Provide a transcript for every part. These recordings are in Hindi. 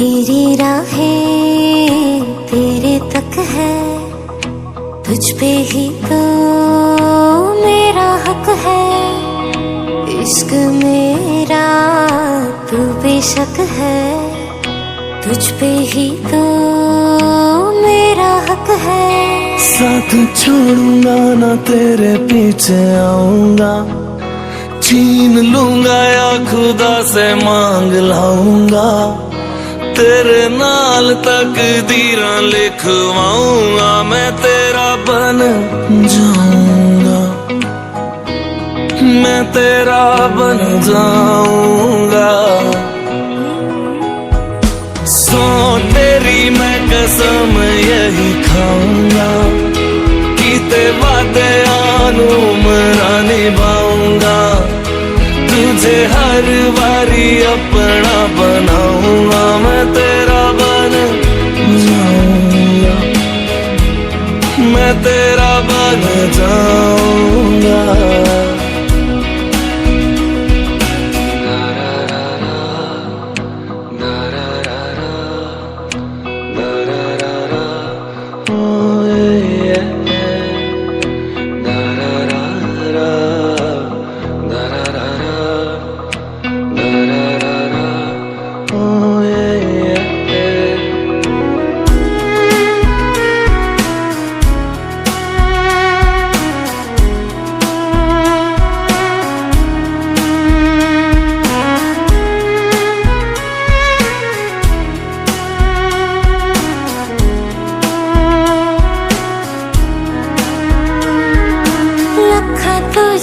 मेरी राहें तेरे तक है, तुझ पे ही तो मेरा हक है। इश्क मेरा तू बेशक है, तुझ पे ही तो मेरा हक है। साथ छोड़ूंगा ना तेरे पीछे आऊंगा, छीन लूंगा या खुदा से मांग लाऊंगा। तेरे नाल तकदीरां लिखवाऊंगा, मैं तेरा बन जाऊंगा, मैं तेरा बन जाऊंगा। सो तेरी मैं कसम यही खाऊंगा, कीते वादे आनू मरा निभाऊंगा। तुझे हर बारी अपना बनाऊंगा, मैं तेरा बन जाऊंगा, मैं तेरा बन जाऊंगा।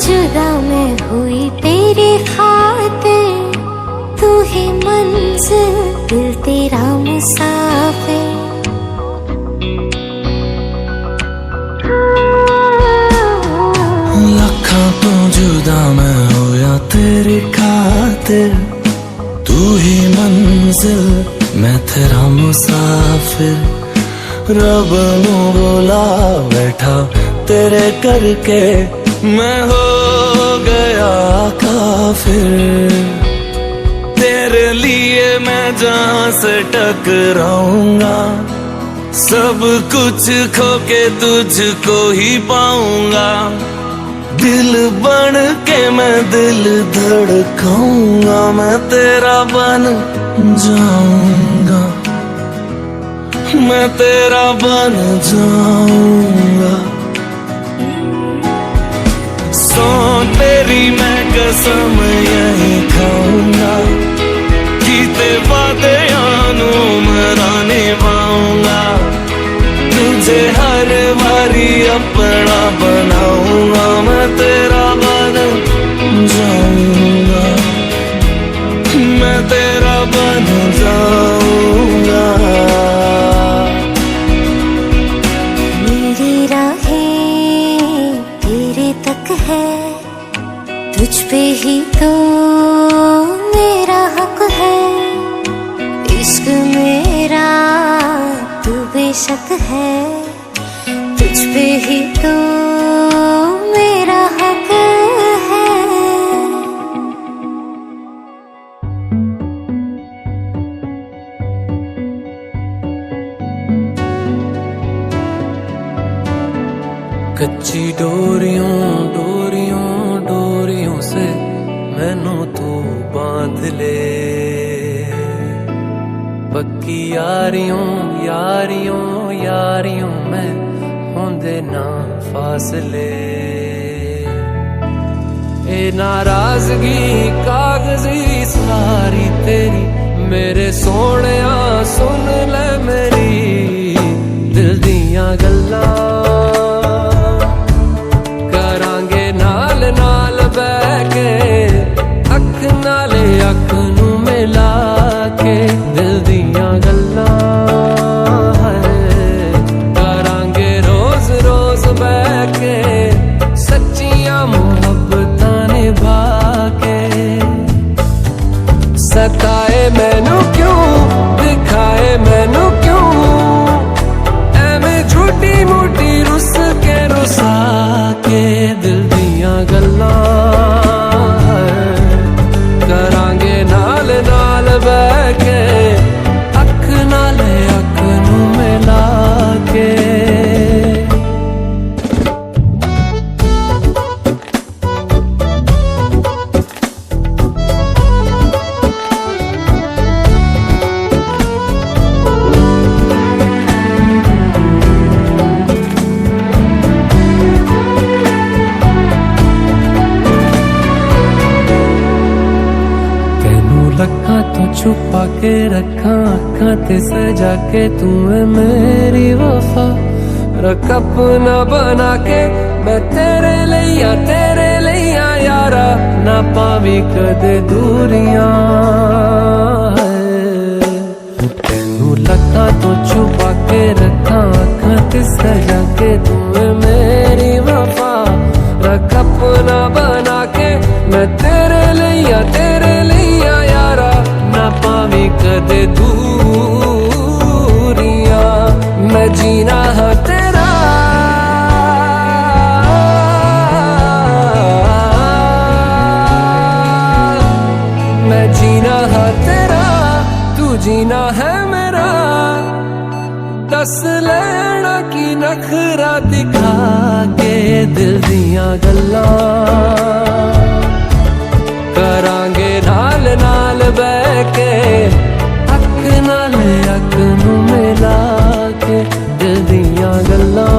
जुदा मैं हुई तेरे खातिर, तू ही मंजिल दिल तेरा मुसाफिर। लखा तो जुदा मैं होया तेरे खातिर, तू ही मंजिल मैं तेरा मुसाफिर। रब नू बोला बैठा तेरे करके, मैं हो गया काफिर। तेरे लिए मैं जहां से टकराऊंगा, सब कुछ खो के तुझको ही पाऊंगा। दिल बन के मैं दिल धड़काऊंगा, मैं तेरा बन जाऊंगा, मैं तेरा बन जाऊंगा। सो तेरी मैं कसम यही खाऊंगा, कीते वादे आनू मरा निभाऊंगा। तुझे हर बारी अपना बनाऊंगा, मैं तेरा बन जाऊंगा, मैं तेरा बन जाऊंगा। मेरी राहें तेरे तक है, तुझ पे ही तो मेरा हक है। इश्क मेरा तू बेशक है, तुझ पे ही तो मेरा हक है। कच्ची डोरियों डोरियों डोरियों से मैनू तू बांध ले, पक्की यारियों यारियों यारियों में होंदे ना फासले। ए नाराजगी कागजी सारी तेरी, मेरे सोहणिया सुन ले मेरी दिल दियां गल्लां। नाल बह के अख नाले अख नू मिला के, दिल दियां गल्लां करांगे रोज रोज बह के, सच्चियां मुहब्बतां निभा के। सताए मैनू क्यों, दिखाए मैनू क्यों, छुपा के रखा अखां ते सजा के तू है मेरी वफा रख अपना बना के मैं तेरे लिया यारा ना पावी कदे दूरियां तेनू लखा तो छुपा के रखा अखां ते सजा के तू है मेरी वफा रख अपना बना के मैं तेरे लिया यारा ना पावी कदे दूरियां मैं जीना है तेरा मैं जीना है तेरा तू जीना है मेरा दस लेना की नखरा दिखा के दिल दियां गल्लां करांगे नाल नाल बह के अख नाल अख नू मिला के दिल दियां गल्लां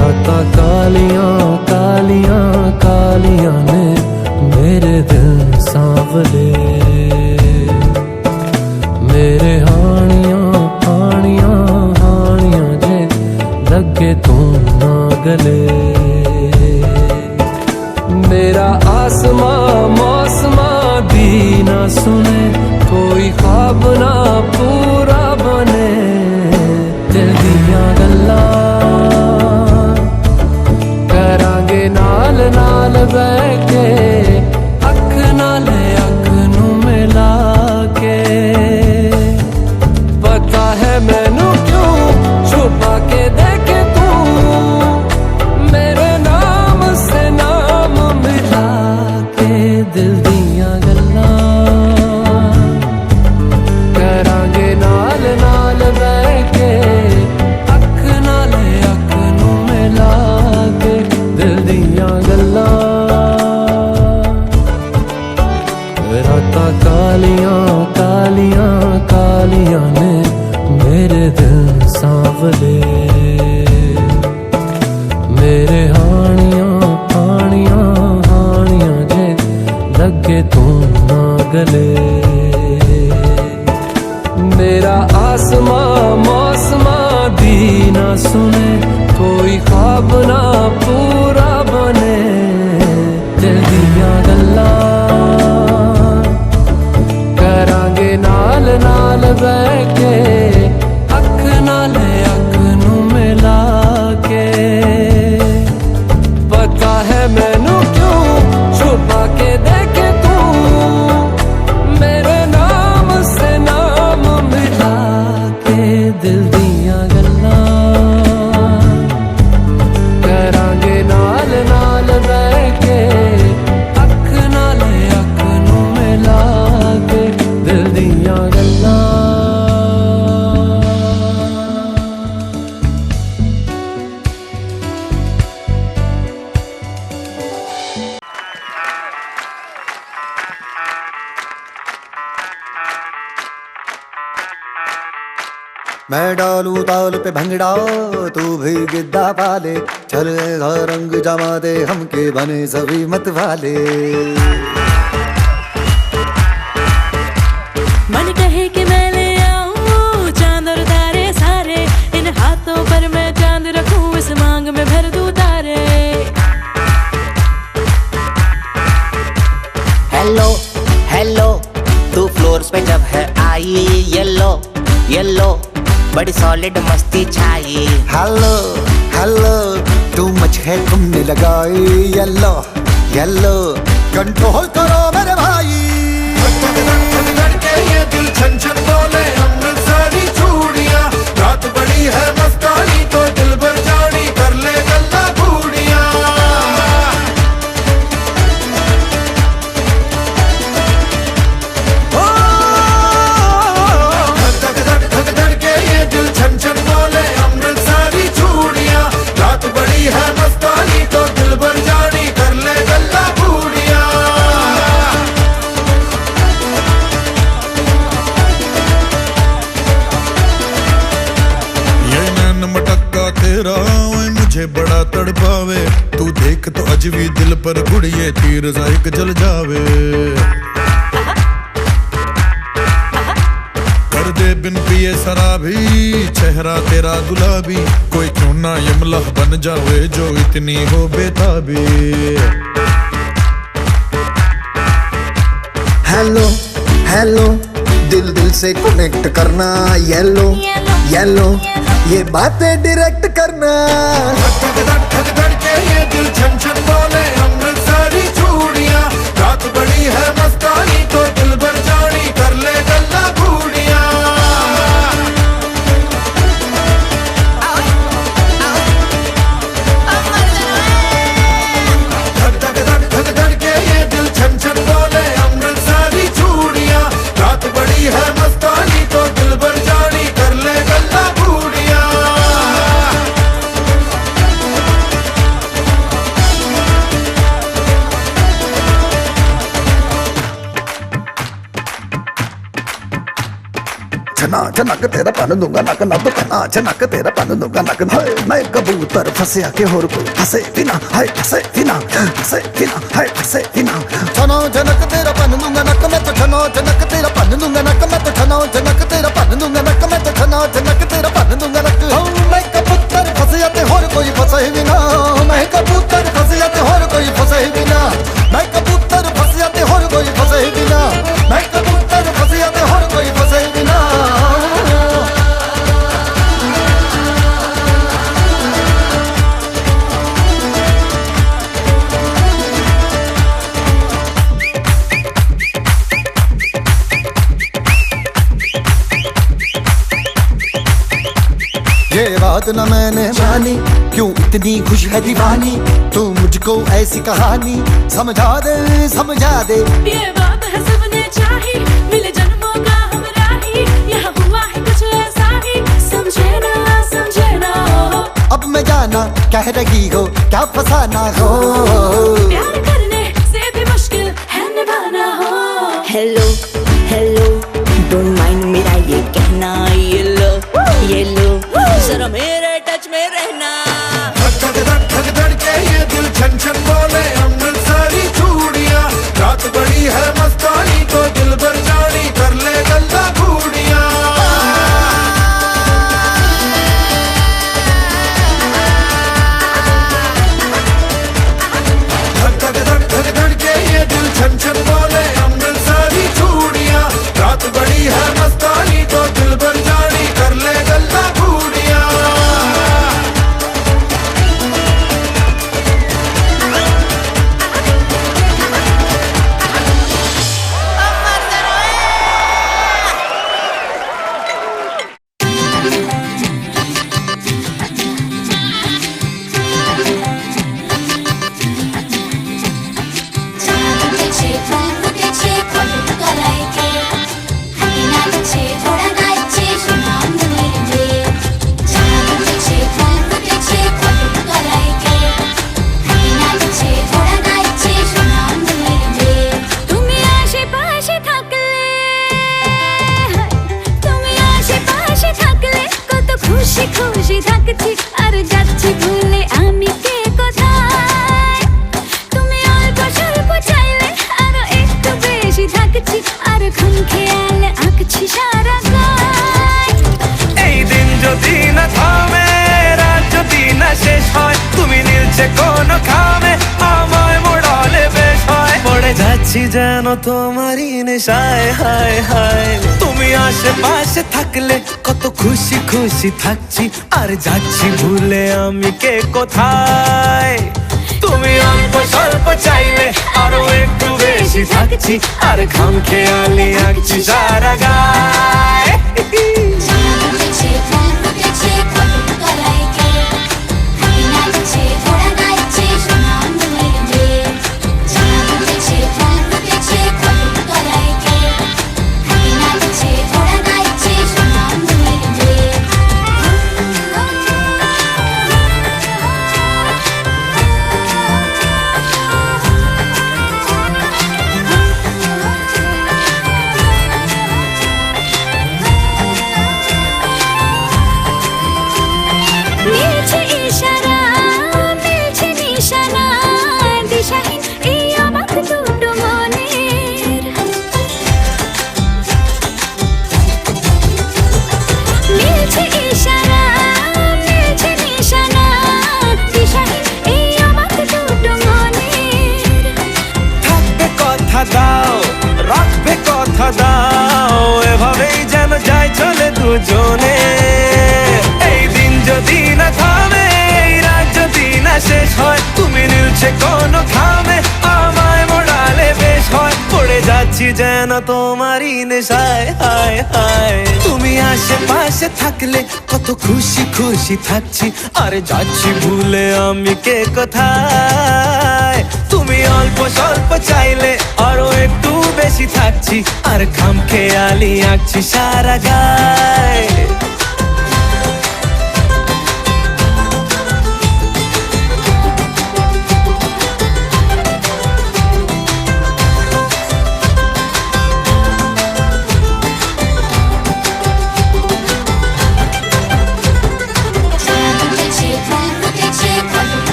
रातां कालियां कालियां कालियां ने मेरे दिल सांवले मेरे हानियां हानियां हानियां जे लगे तू ना गले मेरा आसमां मौसमां दी ना सुने कोई ख्वाब ना पूरा बने दिल दियां गल्लां करांगे नाल नाल बह के अख नाल अख नू मिला के पता है मैनू क्यों छुपा के देखे तू मेरे नाम से नाम मिला के दिल दियां गल्लां करांगे नाल नाल बह के अख नाल अख नू मिला के दिल दियां गल्लां रातां कालियां कालियां कालियां ने मेरे दिल सांवले मेरे हानियां हानियां हानियां जे लगे तू ना गले मेरा आसमां मौसमां दी ना सुने कोई ख्वाब ना पूरा बने दिल दियां गल्लां करांगे नाल नाल बह के अख नाल अख नू मिला के पता है मैनू क्यों छुपा के देखे तू मेरे नाम से नाम मिला के दिल दियां गल्लां करांगे नाल नाल बह के अख नाल अख नू मिला के दिल दियां गल्लां मैं डालू ताल पे भंगड़ा तू भी गिद्दा पाले चले रंग जमा दे हमके बने सभी मत वाले मन कहे कि मैं ले आऊं चांद और तारे सारे इन हाथों पर मैं चांद रखूं इस मांग में भर दूं तारे हेलो हेलो तू फ्लोर्स पे जब है आई येलो येलो बड़ी सॉलिड मस्ती छाई हेलो हेलो तू मच है तुमने लगाई येलो येलो कंट्रोल करो मेरे भाई ये दिल छन छन बोले अमृतसरी चूड़ियां रात बड़ी है मस्तानी तो दिल भर जानी कर ले गल्ला बूढ़ियां छन छन बोले अमृतसरी चूड़ियां रात बड़ी है मस्तानी तो दिल भर जानी कर ले गल्ला बूढ़ियां ये नैन मटक्का तेरा मुझे बड़ा तड़पावे, तू देख तो अज भी दिल पर गुड़िए तीर जायक जल जावे। कर दे बिन पिए शराबी चेहरा तेरा गुलाबी, कोई क्यों ना यमला बन जावे जो इतनी हो बेताबी। हेलो हेलो दिल दिल से कनेक्ट करना, येलो येलो ये बातें डायरेक्ट करना। धक धक धक धक के ये दिल छन छन बोले अमृतसरी चूड़ियां, रात बड़ी है मस्तानी तो दिल भर जानी कर ले गल्ला घूड़ियां। धक धक धक धक धक के ये दिल छन छन बोले अमृतसरी चूड़ियां, रात बड़ी है मस्तानी तो दिल भर जानी कर ले गल्ला घूड़ियां। छना छनक तेरा पन दूंगा नक नब कना, छनक तेरा पन दूंगा नक। हाय मैं कबूतर फंसे आके होर कोई फंसे बिना, हाय फंसे बिना, फंसे बिना, हाय फंसे बिना। छनो छनक तेरा पन दूंगा नक मैं तो, छनो छनक तेरा पन दूंगा नक मैं तो, छनो छनक तेरा पन दूंगा नक मैं तो, छनो छनक तेरा पन दूंगा नक। मैं कबूतर फंसे आके होर कोई फंसे बिना, मैं कबूतर फंसे आके होर कोई फंसे बिना, मैं कबूतर फंसे आके होर कोई फंसे बिना, मैं कबूतर फंसे आके होर कोई फंसे बिना। ये बात न मैंने मानी, क्यों इतनी खुश है दीवानी, तू मुझको ऐसी कहानी समझा दे समझा दे। ये बात है सबने चाही, मिले जन्मों का हम राही, यहाँ हुआ है कुछ ऐसा ही, समझे ना हो। अब मैं जाना कह रही हो क्या फसाना हो, प्यार करने से भी मुश्किल है निभाना हो। हेलो हेलो डोंट माइंड मेरा ये कहना, ये लो जरा मेरे टच में रहना। धक धक धक धक धक के ये दिल छन छन बोले अमृतसरी चूड़ियां, रात बड़ी है मस्तानी तो दिल भर जानी कर ले गल्ला घूड़ियां। धक धक धक धक धक के ये दिल छन छन बोले अमृतसरी चूड़ियां, रात बड़ी है मस्तानी तो दिल भर जानी कर ले गल्ला घूड़ियां। খুশি খুশি থাকছি আর যাচ্ছি ভুলে আমি কে কোথায়। তুমি অল্প স্বল্প চাইলে আরো একটু বেশি থাকছি আর খুন খেয়ালে আঁকছি সারা গায়। এই দিন যদি না থামে, রাত যদি না শেষ হয়, তুমি নীলছে কোন খামে আমায় মোড়ালে বেশ হয়। পড়ে যাচ্ছি যেন তোমারই নেশায়, হায় হায় তুমি আশেপাশে থাকলে কত খুশি খুশি থাকছি আর যাচ্ছি ভুলে আমি কে কোথায়। তুমি অল্প স্বল্প চাইলে আরো একটু বেশি থাকছি আর খাম খেয়ালি আঁকছি সারা গায়। যাচ্ছি যেন তোমারই নেশায়, হায় হায়। তুমি আশেপাশে থাকলে কত খুশি খুশি থাকছি, আরে যাচ্ছি ভুলে আমি কে কোথায়। তুমি অল্প স্বল্প চাইলে আরো একটু বেশি থাকছি, আর খামখেয়ালি আঁকছি সারা গায়।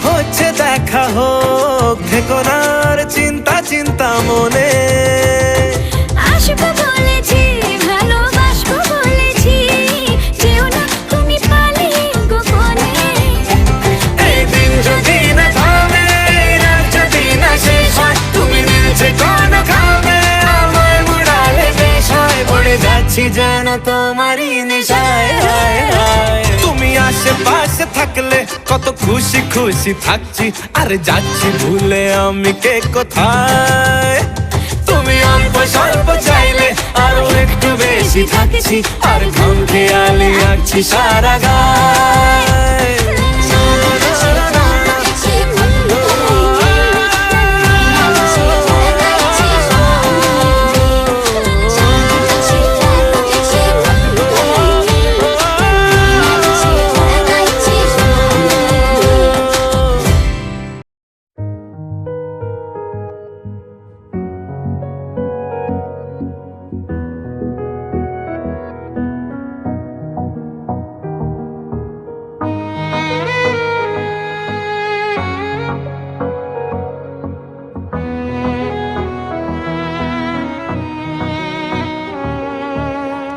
হচ্ছে দেখা হোক, থেকো না আর চিন্তা চিন্তা মনে। আসবো বলেছি, ভালোবাসবো বলেছি, যেও না তুমি পালিয়ে গোপনে। এই দিন যদি না থামে, রাত যদি না শেষ হয়, তুমি নিচে কোন খাবে আমায় মুড়ালে বেশ হয়। পড়ে যাচ্ছি যেন তোমারই নেশায়, হায় হায়। তুমি আশেপাশে থাকলে কত খুশি খুশি থাকছি, আরে যাচ্ছি ভুলে আমি কে কোথায়। তুমি অল্প স্বল্প চাইলে আরো একটু বেশি থাকছি, আর খামখেয়ালি আঁকছি সারা গায়।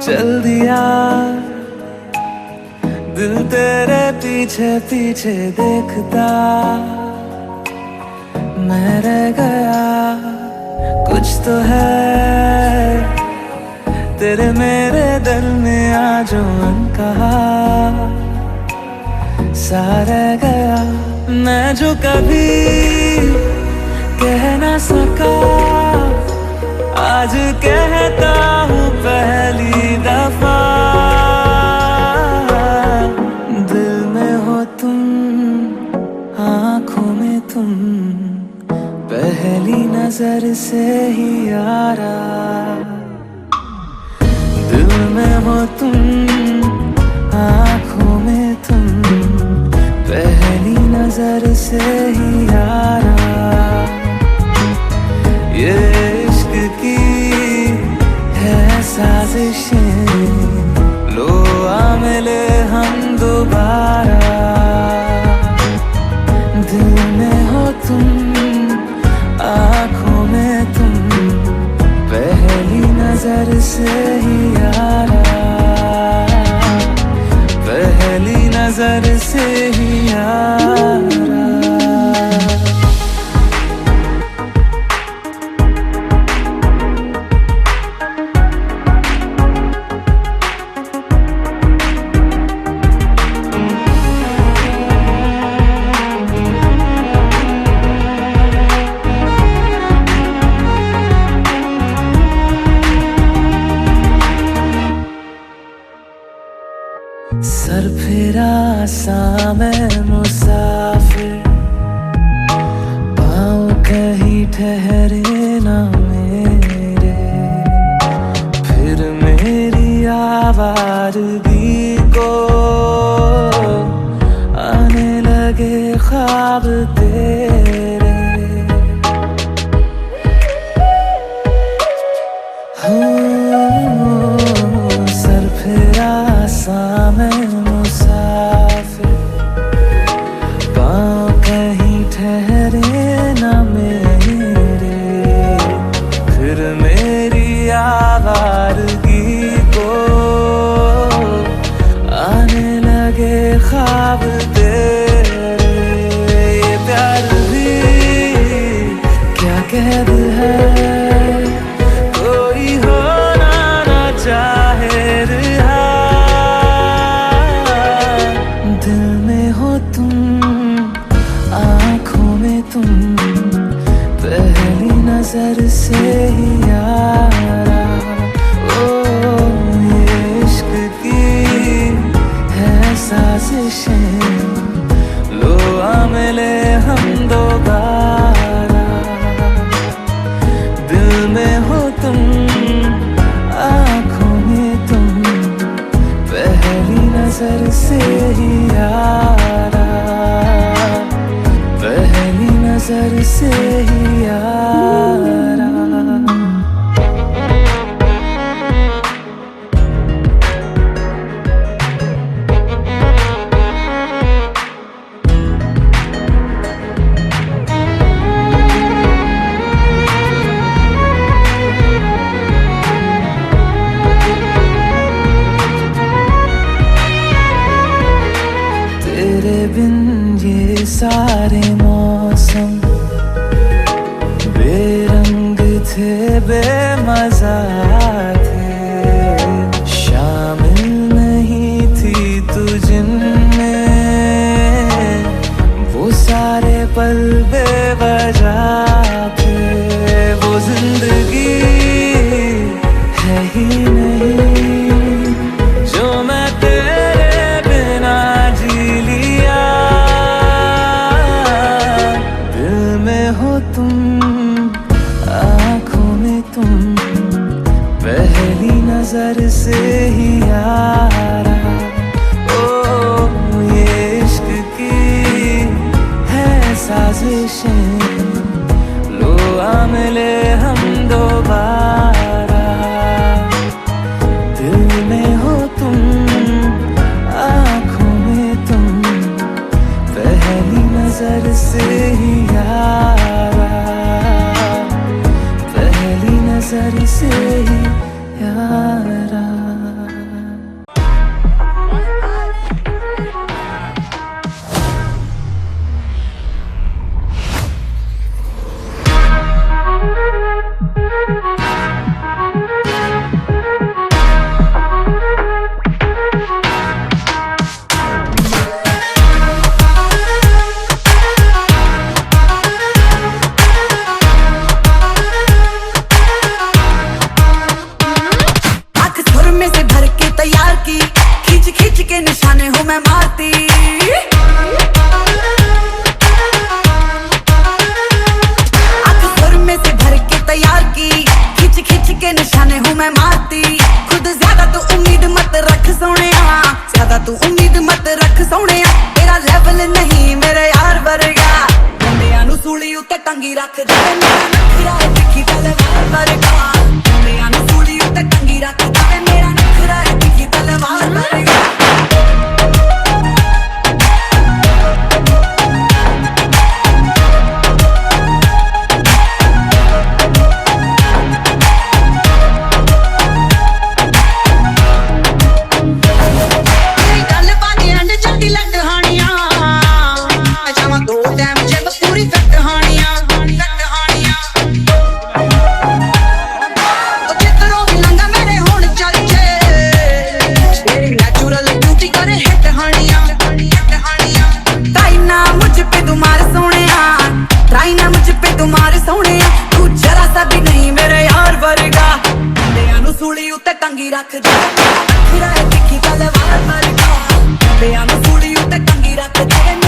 चल दिया दिल तेरे पीछे पीछे देखता, मैं रह गया कुछ तो है तेरे मेरे दिल में आज कहा सा रह गया। मैं जो कभी कह ना सका आज कहता हूँ पहली दफा। दिल में हो तुम, आँखों में तुम, पहली नजर से ही यारा। दिल में हो तुम, आँखों में तुम, पहली नजर से ही यारा। ये इश्क की है साजिशें, लो आ मिले हम दोबारा। दिल में हो तुम, आँखों में तुम, पहली नजर से ही यारा। पहली नजर से ही यारा। सर फिरा सा मैं मुसाफिर, पाँव कहीं ठहरे ना मेरे। फिर मेरी आवारगी को आने लगे ख्वाब तेरे। सर फिरा सा मैं मुसाफिर, पाँव कहीं ठहरे ना मेरे। फिर मेरी आवारगी को आने लगे ख्वाब तेरे। ये मिले हम दोबारा, दिल में हो तुम, आँखों में तुम, पहली नजर से ही यारा, पहली नजर से ही यारा। तेरे बिन ये सारे मौसम बेरंग थे, बेमजा थे, शामिल नहीं थी तू जिनमें, वो सारे पल बेवजह थे, वो जिंदगी है ही नहीं जो मैं तेरे बिना जी लिया। दिल में हो तुम, आँखों में तुम, पहली नजर से ही यारा। ओ ये इश्क की है साजिशें, लो आ मिले हम दोबारा, दिल में हो तुम, आँखों में तुम, पहली नजर से ही यारा, पहली नजर से ही यारा। निशाने हूँ मैं मारती, आँख सुर में से भर के तैयार की, खींच खींच के निशाने हूँ मैं मारती। खुद ज्यादा तू उम्मीद मत रख सोनिया, ज्यादा तू उम्मीद मत रख सोनिया, तेरा लेवल नहीं मेरे यार वर्गा, मुंडियां नू सूली उत्ते टंगी रख दे, मेरा नखरा है तिखी तलवार वर्गा, मुंडियां नू सूली उत्ते टंगी रख दे, मेरा नखरा है तिखी तलवार वर्गा। टंगी रख दे, नखरा है तिखी तलवार वर्गा, मुंडियां नू सूली उत्ते टंगी रख दे,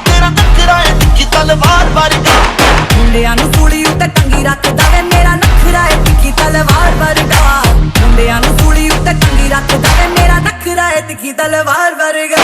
मेरा नखरा है तिखी तलवार वर्गा। मुंडियां नू सूली उत्ते टंगी रखदा वे, मेरा नखरा है तिखी तलवार वर्गा, मुंडियां नू सूली उत्ते टंगी रखदा वे, मेरा नखरा नखरा है तिखी तलवार वर्गा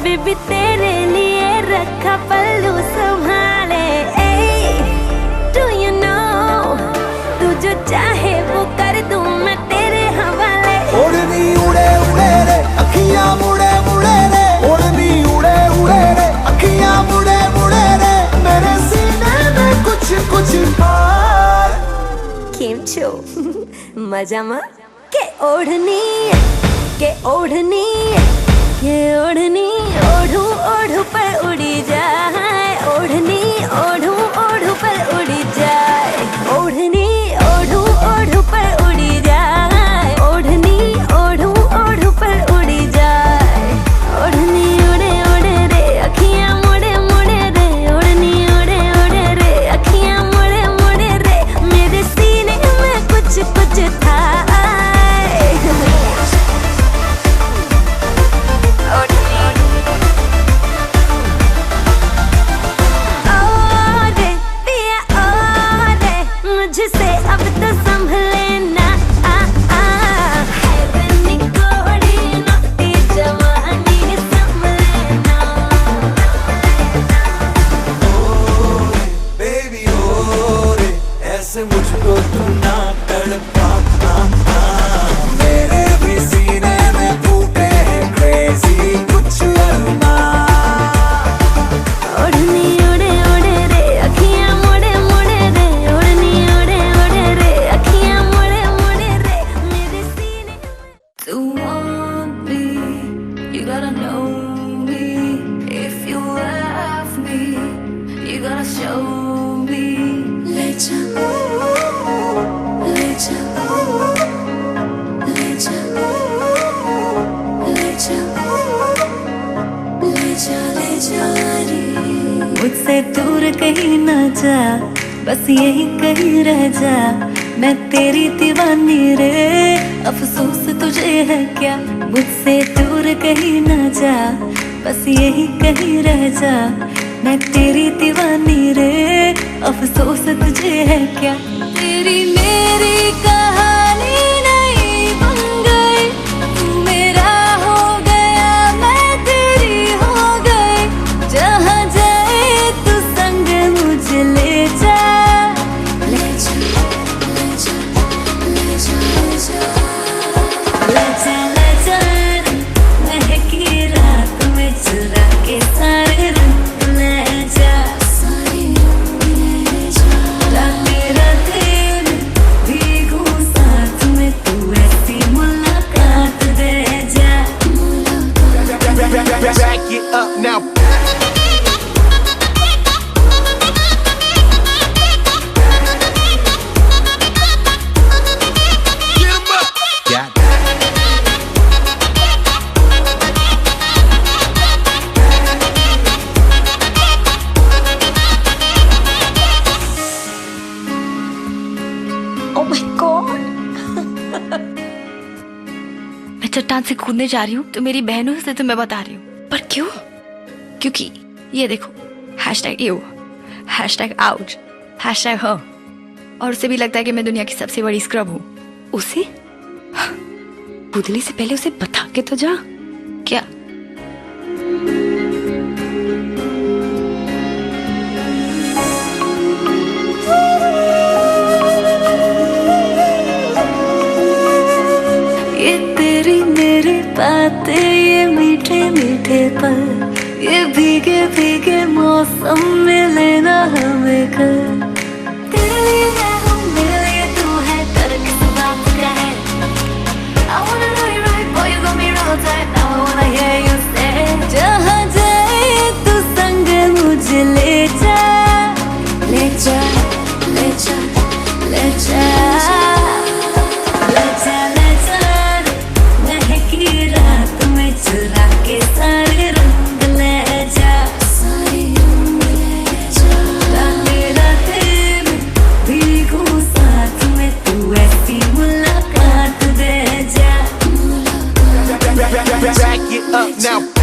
बेबी तेरे लिए रखा पल्लू संभाले डू यू नो तू जो चाहे वो कर दूं मैं तेरे हवाले ओढ़नी उड़े उड़े रे अखियां मुड़े मुड़े रे ओढ़नी उड़े उड़े रे अखियां मुड़े मुड़े रे मेरे सीने में कुछ कुछ पार केम छो मजा मा के ओढ़नी ओढ़ू ओढ़ू पर उड़ी जाए ओढ़नी ओढ़ू ओढ़ू पर उड़ी जाए ओढ़नी ओढ़ू ओढ़ू पर उड़ी जाए ओढ़नी ओढ़ू ओढ़ू पर उड़ी जाए ओढ़नी उड़े उड़े रे अखियां मुड़े मुड़े रे ओढ़नी उड़े उड़े रे अखियां मुड़े मुड़े रे मेरे सीने में कुछ कुछ था मुझसे अब तो संभले ना जवानी संभले ना बेबी ओ रे ऐसे मुझको तू ना तड़पा मेरे भी सीने में फूटे हैं क्रेजी कुछ अरमान ओढ़नी उड़े उड़े रे अखियां मुड़े मुड़े रे ओढ़नी उड़े उड़े रे अखियां मुड़े मुड़े रे मेरे सीने To want me, you gotta know me. If you love me, you gotta show me. Let ya, let ya, let ya, let ya, let ya, let ya रे। मुझसे दूर कहीं ना जा बस यही कहीं रह जा मैं तेरी दीवानी रे अफसोस तुझे है क्या मुझसे दूर कहीं ना जा बस यही कहीं रह जा मैं तेरी दीवानी रे अफसोस तुझे है क्या तेरी मेरी कहानी नहीं बन गई तू मेरा हो गया मैं तेरी हो गई जहाँ जाए तू संग मुझे ले जा महकी रात में चुरा के सारे रंग ले जा राते राते भीगू साथ में तू ऐसी मुलाकात दे जा Back it up now. Get 'em up. Got it. Oh my God मैं चट्टान से कूदने जा रही हूँ तो मेरी बहनों से तो मैं बता रही हूँ पर क्यों क्योंकि ये देखो #you #ouch #her और उसे भी लगता है कि मैं दुनिया की सबसे बड़ी स्क्रब हूँ उसे कूदने से पहले उसे बता के तो जा क्या ये तेरी मेरी बातें ये मीठे मीठे पल ये भीगे भीगे मौसम में लेना हमें कर तेरे लिए मैं हूँ मेरे लिए तू है पर किस बात का है back it up now.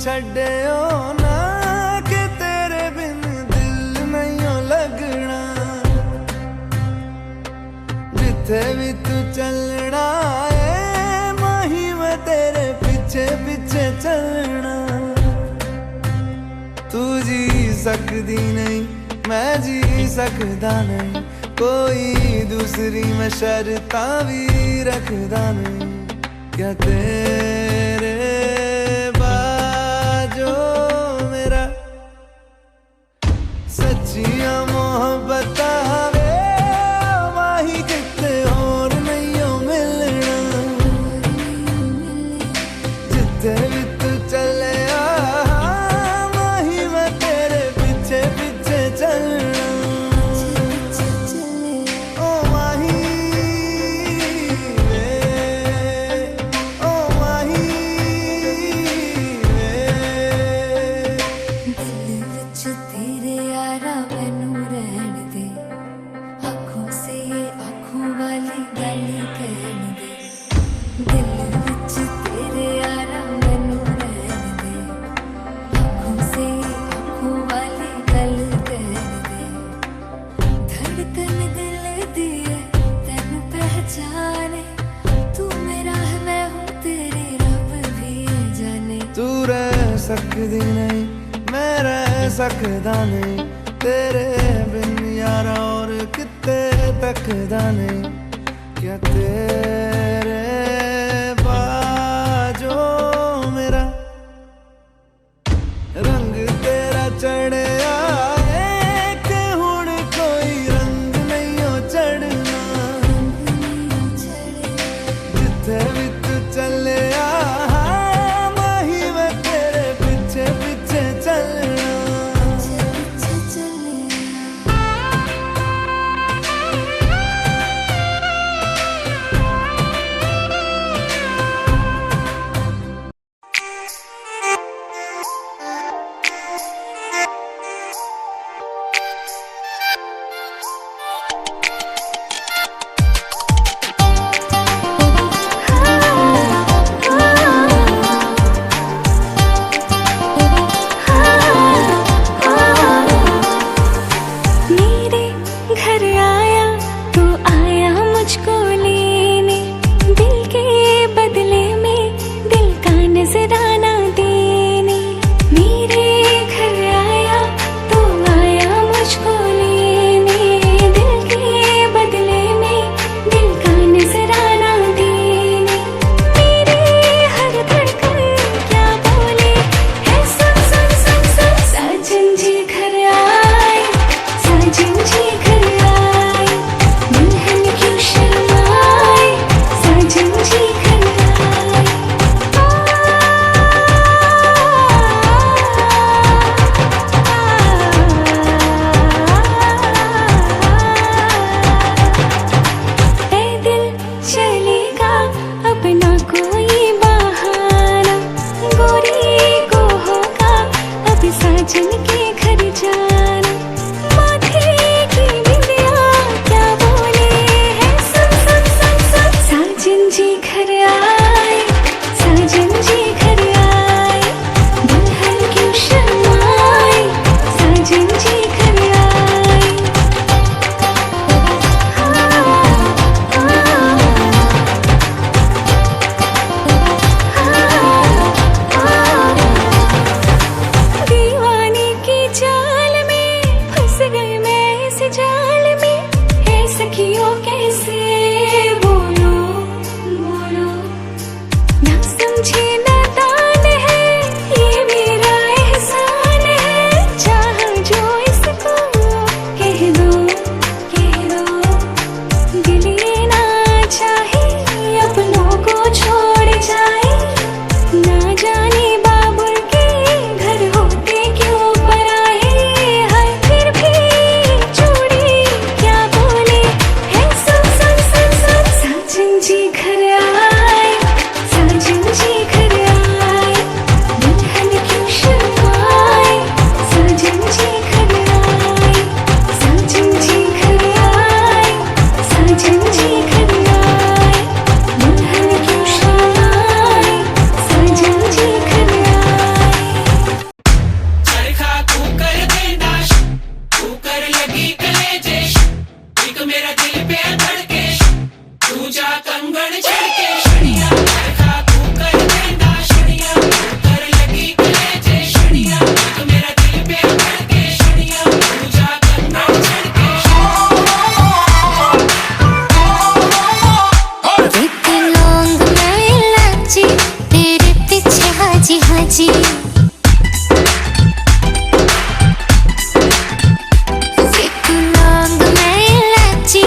छड्डियो ना कि तेरे बिन दिल नहीं लगना जिथे भी तू चलना है माही मैं तेरे पीछे पीछे चलना तू जी सकदी नहीं मैं जी सकदा नहीं कोई दूसरी मैं शर्तां भी रखदा नहीं क्या तेरे सच्चियां मोहब्बत वे माही किते और नहीं हो मिलना जिथे भी तू चले माही मैं तेरे पीछे पीछे चलना ओ माही वे ओ माही वे दिल विच तेरे यारा मैनू रहन दे आँखों से ये आँखों वाली गल कहन दे दिल विच तेरे यारा मैनू रहन दे आँखों से ये आँखों वाली गल कहन दे धड़कन दिल दी है तैनू पहचाने तू मेरा है मैं हूँ तेरी रब भी जाने तू रह सकदी नहीं मैं रह सकदा नहीं तेरे बिन यारा और किते तकदा नहीं क्या तेरे बाजो मेरा रंग तेरा चढ़िया कि हुण कोई रंग नहीं हो चढ़ना जिथे भी तू चले माही मैं तेरे पीछे पीछे चलना मेरे घर आया तू आया मुझको लेने दिल के बदले में दिल का नजराना देने मेरे घर आया तू आया मुझको लेने दिल के बदले में दिल का नजराना देने मेरे हर धड़कन क्या बोले है सुन सुन सुन सुन साजन जी घर आए साजन जी घर आए दुल्हन क्यों शर्माए साजन जी घर आए ए दिल हाजी एक लौंग मैं इलायची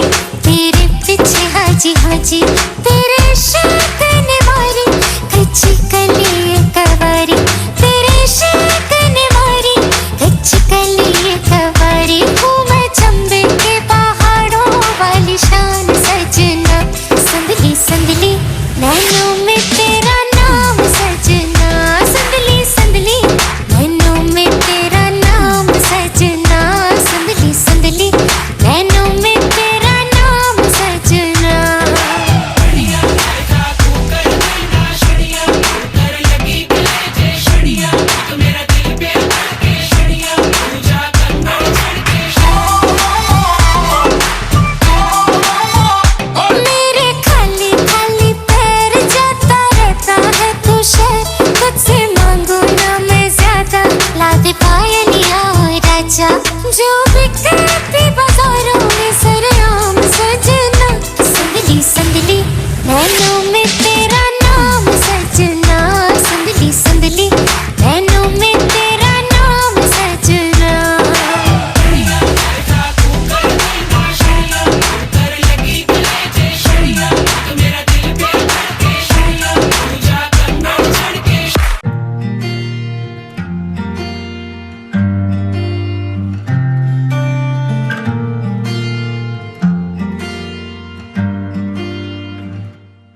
तेरे पीछे हाजी हाजी तेरे इश्क ने मारी कच्ची कली कवारी तेरे इश्क ने मारी कच्ची कली कवारी हूँ मैं चंबे के पहाड़ों वाली शान सजना संदली संदली नैनों में तेरा नाम सजना संदली संदली नैनों में तेरा नाम सजना संदली संदली नैनों में तेरा नाम सजना मेरे खाली खाली पैर जाता रहता है तू शहर तुझसे मांगू ना मैं ज्यादा ला दे पायलिया राजा जो बिकती बाजारों में सरेआम सजना संदली संदली नैनों में तेरा नाम सजना संदली संदली नैनों में तेरा नाम सजना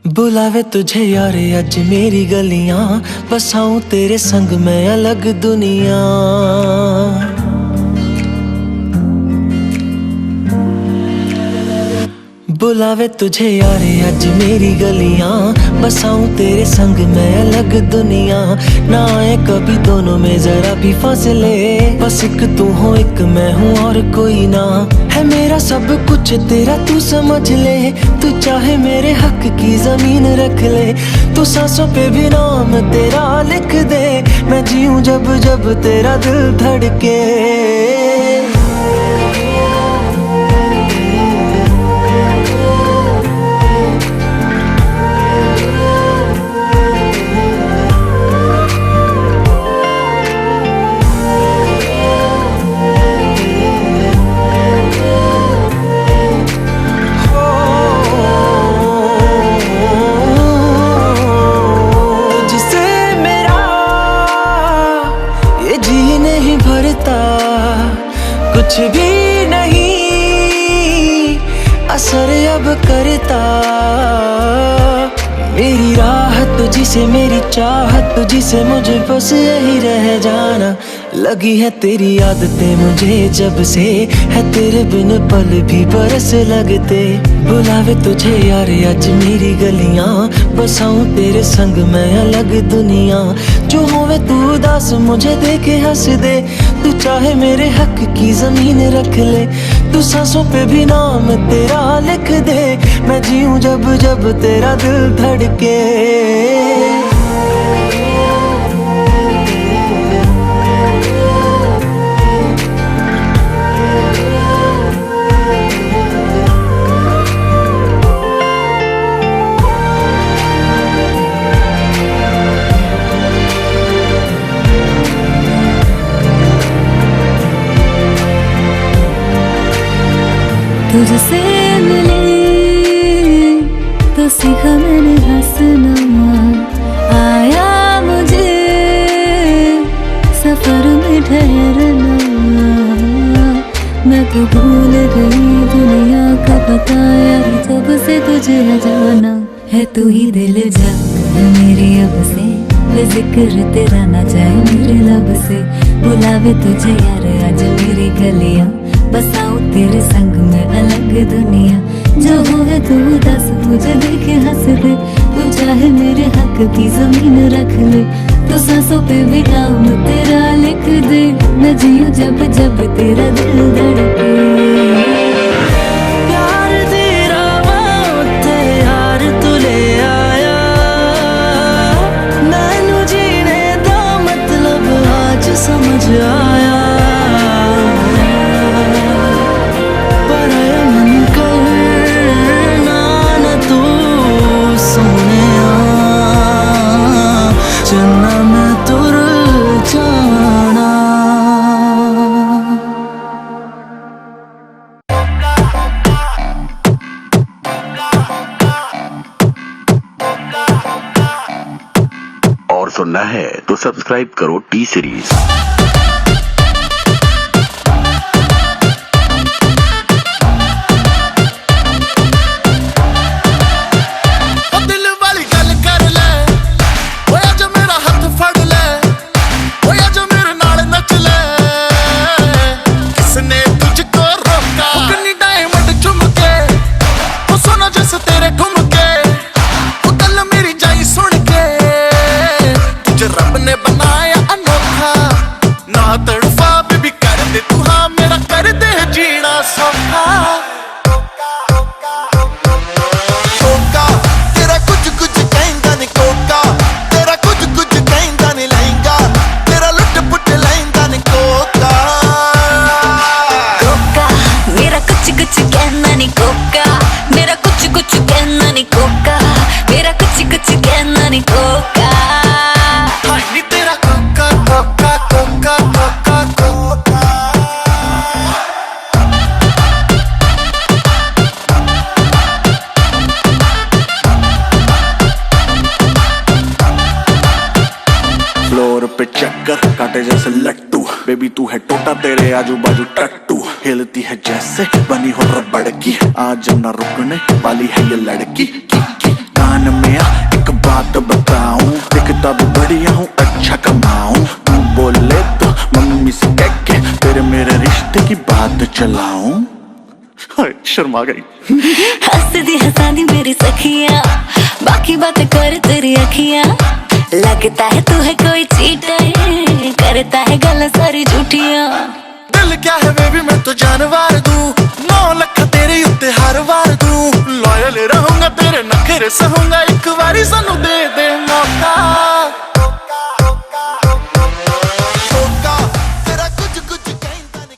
बुलावे तुझे यार अज मेरी गलियां बसाऊं तेरे संग मैं अलग दुनिया बुलावे तुझे यार अज मेरी गलियां बसाऊं तेरे संग मैं अलग दुनिया ना आए कभी दोनों में जरा भी फासले बस एक तू हो एक मैं हूँ और कोई ना है मेरा सब कुछ तेरा तू समझ ले तू चाहे मेरे हक की जमीन रख ले तू सांसों पे भी नाम तेरा लिख दे मैं जीऊं जब जब तेरा दिल धड़के कुछ भी नहीं असर अब करता मेरी राहत तुझी से मेरी चाहत तुझी से मुझे बस यही रह जाना लगी है तेरी आदतें मुझे जब से है तेरे बिन पल भी बरस लगते बुलावे तुझे यार आज मेरी गलियां बसाऊं तेरे संग मैं अलग दुनिया जो होवे तू उदास मुझे देखे हंस दे तू चाहे मेरे हक की जमीन रख ले तू सांसों पे भी नाम तेरा लिख दे मैं जीऊं जब जब तेरा दिल धड़के तुझसे मिले तो सीखा मैंने हंसना आया मुझे सफर में ठहरना मैं तो भूल गई दुनिया का पता यार जब से तुझे है जाना है तू ही दिल जा मेरी अब से वे जिक्र तेरा ना जाए मेरे लब से बुलावे तुझे यार आज मेरी गलियां बसाऊं तेरे संग में अलग दुनिया जो होवे तू दस मुझे देखे हंस दे तू चाहे मेरे हक की जमीन रख ले तो सांसों पे भी नाम तेरा लिख दे मैं जीऊं जब जब तेरा दिल धड़के प्यार तेरा मौत यार तू ले आया मैनू जीने दा मतलब आज समझ आया चलना मैं तुर सुनना है तो सब्सक्राइब करो टी सीरीज। रब ने बनाया अनोखा ना तड़फा बेबी कर दे तू हाँ मेरा कर दे जीना सौखा। कोका तेरा कुछ कुछ कहंदा नहीं कोका तेरा कुछ कुछ कहंदा नहीं लहंगा तेरा लुट पुट लहंदा नहीं कोका। कोका मेरा कुछ कुछ कहना नहीं कोका मेरा कुछ कुछ कहना नहीं कोका मेरा कुछ कुछ कहना नहीं कोका। फ्लोर पे चक्कर काटे जैसे लट्टू बेबी तू है टोटा तेरे आजू बाजू टट्टू हिलती है जैसे बनी हो रबड़ की आज ना रुकने वाली है ये लड़की की कान में आ एक बात बताऊं दिखता भी बढ़िया हूँ अच्छा कमाऊं तू बोले तो मम्मी से कह के तेरे मेरे रिश्ते की बात चलाऊं। शर्मा गई हंसदी हंसादी मेरी सखियां बाकी बातें कर तेरी अखियां लगता है तू है कोई चीटर करता है गल्ला सारी झूठियां। दिल क्या है बेबी मैं तो जानवर दूं 9 लाख तेरे उत्ते हर वार दूं लॉयल रहूंगा तेरे नखरे सहूंगा एक बारी सानू दे दे मौका। तेरा कुछ कुछ कहंदा नहीं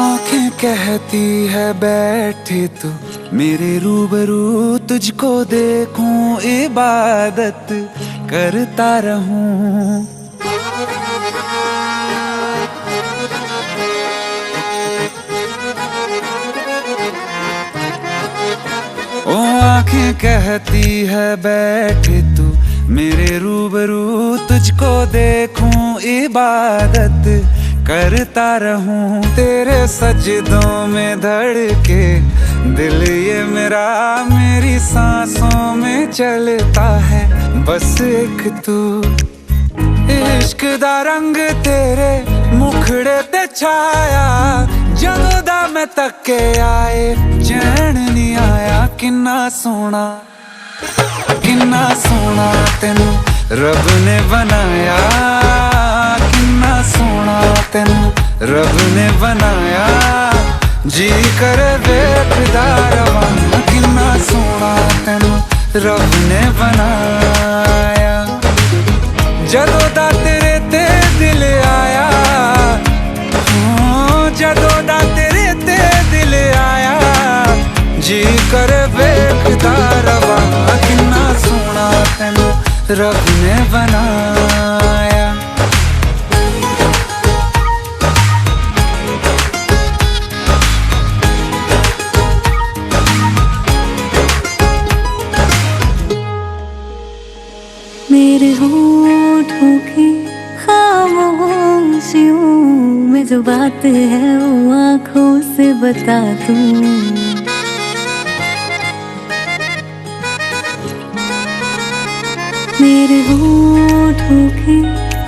आंखें कहती है बैठे तो मेरे रूबरू तुझको देखूं इबादत करता रहूं। ओ आंखें कहती है बैठे तू मेरे रूबरू तुझको देखूं इबादत करता रहूं। तेरे सजदों में धड़के दिल ये मेरा मेरी सांसों में चलता है बस एक तू। इश्क दा रंग तेरे मुखड़े ते छाया जदों दा मैं तके आए चैन नहीं आया। किन्ना सोना तेनू रब ने बनाया किन्ना सोना तेनू रब ने बनाया जी कर वेखदा रवां किन्ना सोना तेनू रब ने बनाया। जदों दा तेरे ते दिल आया जदों दा तेरे ते दिल आया जी कर वेखदा रवां किन्ना सोना तेनू रब ने बनाया। मेरे होठों की खामोशियों में जो बात है वो आँखों से बता दूं। मेरे होठों की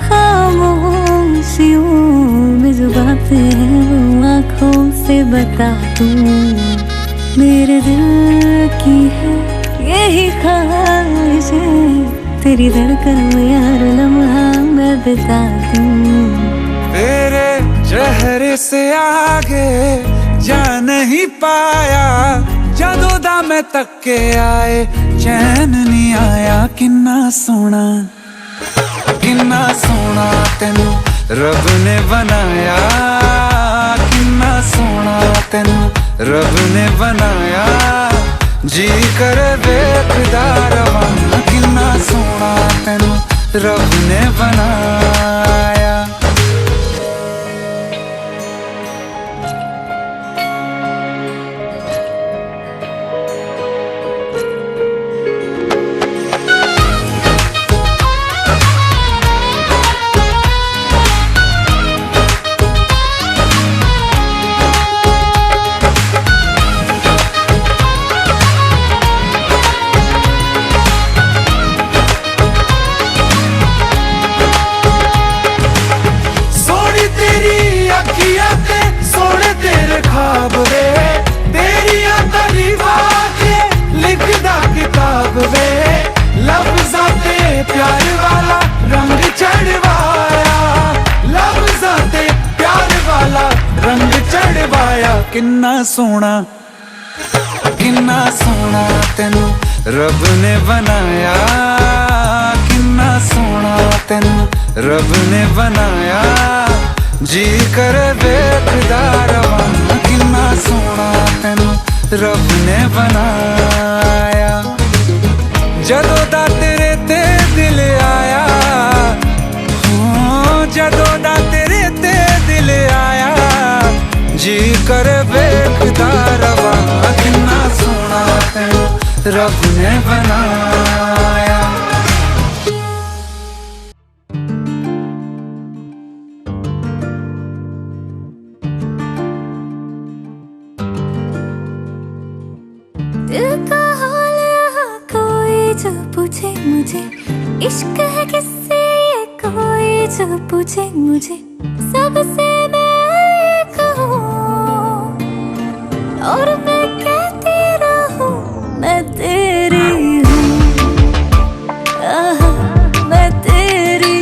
खामोशियों में जो बात है वो आँखों से बता दूं। मेरे दिल की है यही ख्वाहिश है तेरी धड़कन में हर लम्हा मैं बिता दूं। तेरे चेहरे से आगे जा नहीं पाया जदों दा मैं तके आए चैन नहीं आया। किन्ना सोना तेनू रब ने बनाया किन्ना सोना तेनू रब ने बनाया जी करे वेखदा रवां किन्ना सोहना तैनू रब ने बनाया। प्यार वाला रंग चढ़वाया, लफ्ज़ां ते प्यार वाला रंग चढ़वाया। किन्ना सोहना तैनू रब ने बनाया, किन्ना सोहना तैनू रब ने बनाया। जी करे वेखदा रवां किन्ना सोहना तैनू रब ने बनाया। जदों दा तेरे ते दिल आया, जदों दा तेरे ते दिल आया। जी करे वेखदा रवां किन्ना सोहना तैनू रब ने बनाया। दिल का हाल यहाँ कोई जो पूछे मुझे, इश्क है किससे ये कोई जो पूछे मुझे। सबसे मैं एक हूँ और मैं कहती रहूँ मैं तेरी हूँ, मैं तेरी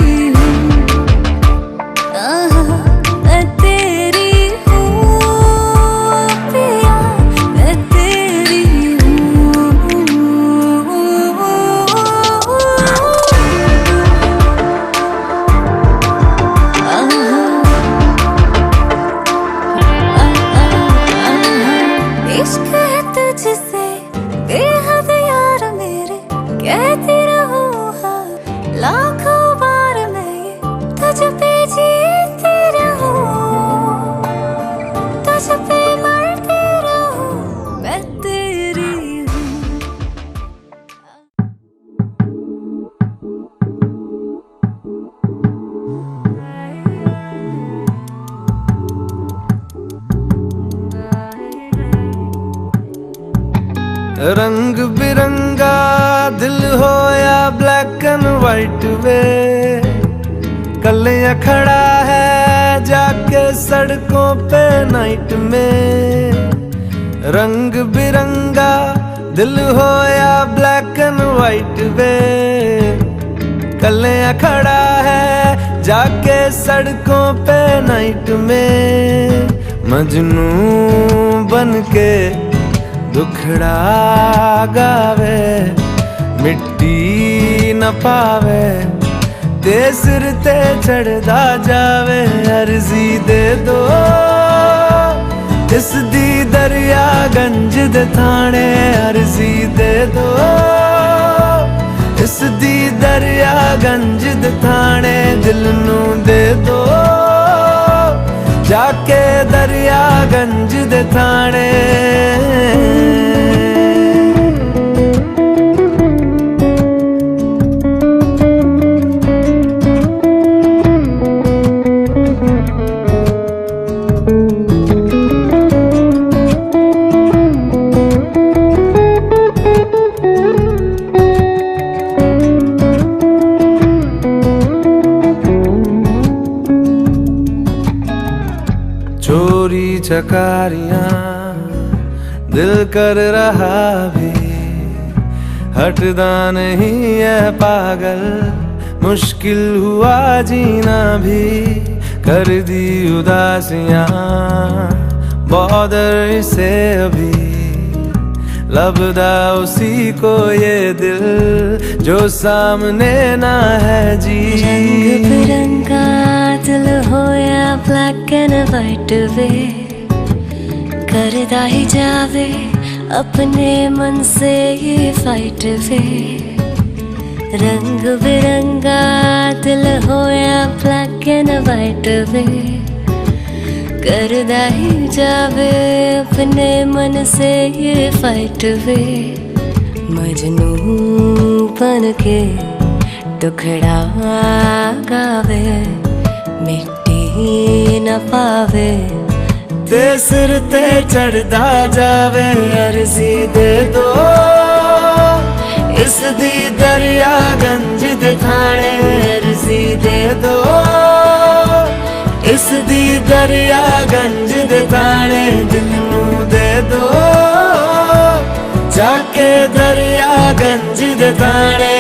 हूँ, मैं तेरी हूँ पिया, मैं तेरी इश्क है तुझसे बेहद यार मेरे, कहती रहूं हाँ लाखों बार मैं ये तुझ पे जीती रहूं, तुझ पे मरती रहूं मैं तेरी हूँ। रंग बिरंगा दिल हो या ब्लैक एंड वाइट वे, कलियां खड़ा है जाके सड़कों पे नाइट में। रंग बिरंगा दिल हो या ब्लैक एंड वाइट वे, कलियां खड़ा है जाके सड़कों पे नाइट में। मजनू बनके दुखड़ा गावे, मिट्टी न पावे ते सिर ते चढ़दा जावे। अर्जी दे दो इस दी दरिया गंज दे थाने, अर्जी दे दो इस दी दरिया गंज दे थाने। दिल नू दे दो जाके दरिया गंज दे थाने। चोरी चकारियां दिल कर रहा भी, हटदा नहीं है पागल, मुश्किल हुआ जीना भी। कर दी उदासियां बॉर्डर से अभी, लबदा उसी को ये दिल जो सामने ना है जी। रंग बिरंगा दिल हो या ब्लैक एंड वाइट वे, करदा ही जावे अपने मन से ये फाइट वे रंग बिरंगा दिल हो या ब्लैक एंड वाइट वे करदा ही जावे अपने मन से ये फाइट वे मजनू बन के टुकड़ा गावे मिट्टी न पावे ते सिर ते चढ़दा जावे अर्जी दे दो इस दी दरिया गंज दिखाने अर्जी दे दो इस दी दरिया गंज दिखाने दिल नू दे दो जाके दरिया गंज दिखाने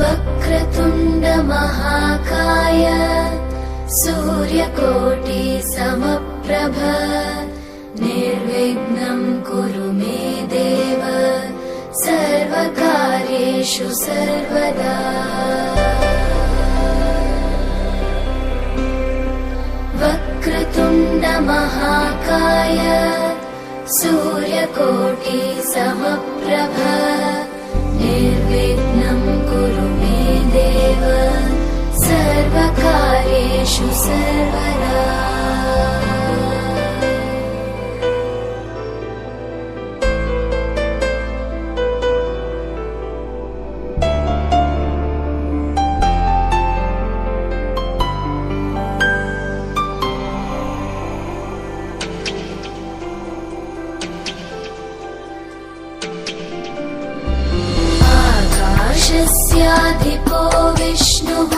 वक्रतुण्ड महाकाय सूर्यकोटि समप्रभ निर्विघ्नं कुरु मे देव सर्वकार्येषु सर्वदा वक्रतुण्ड महाकाय सूर्यकोटि समप्रभ निर्विघ्नं कुरु मे देव सर्वकार्येषु सर्वदा आकाशस्याधिपो विष्णुः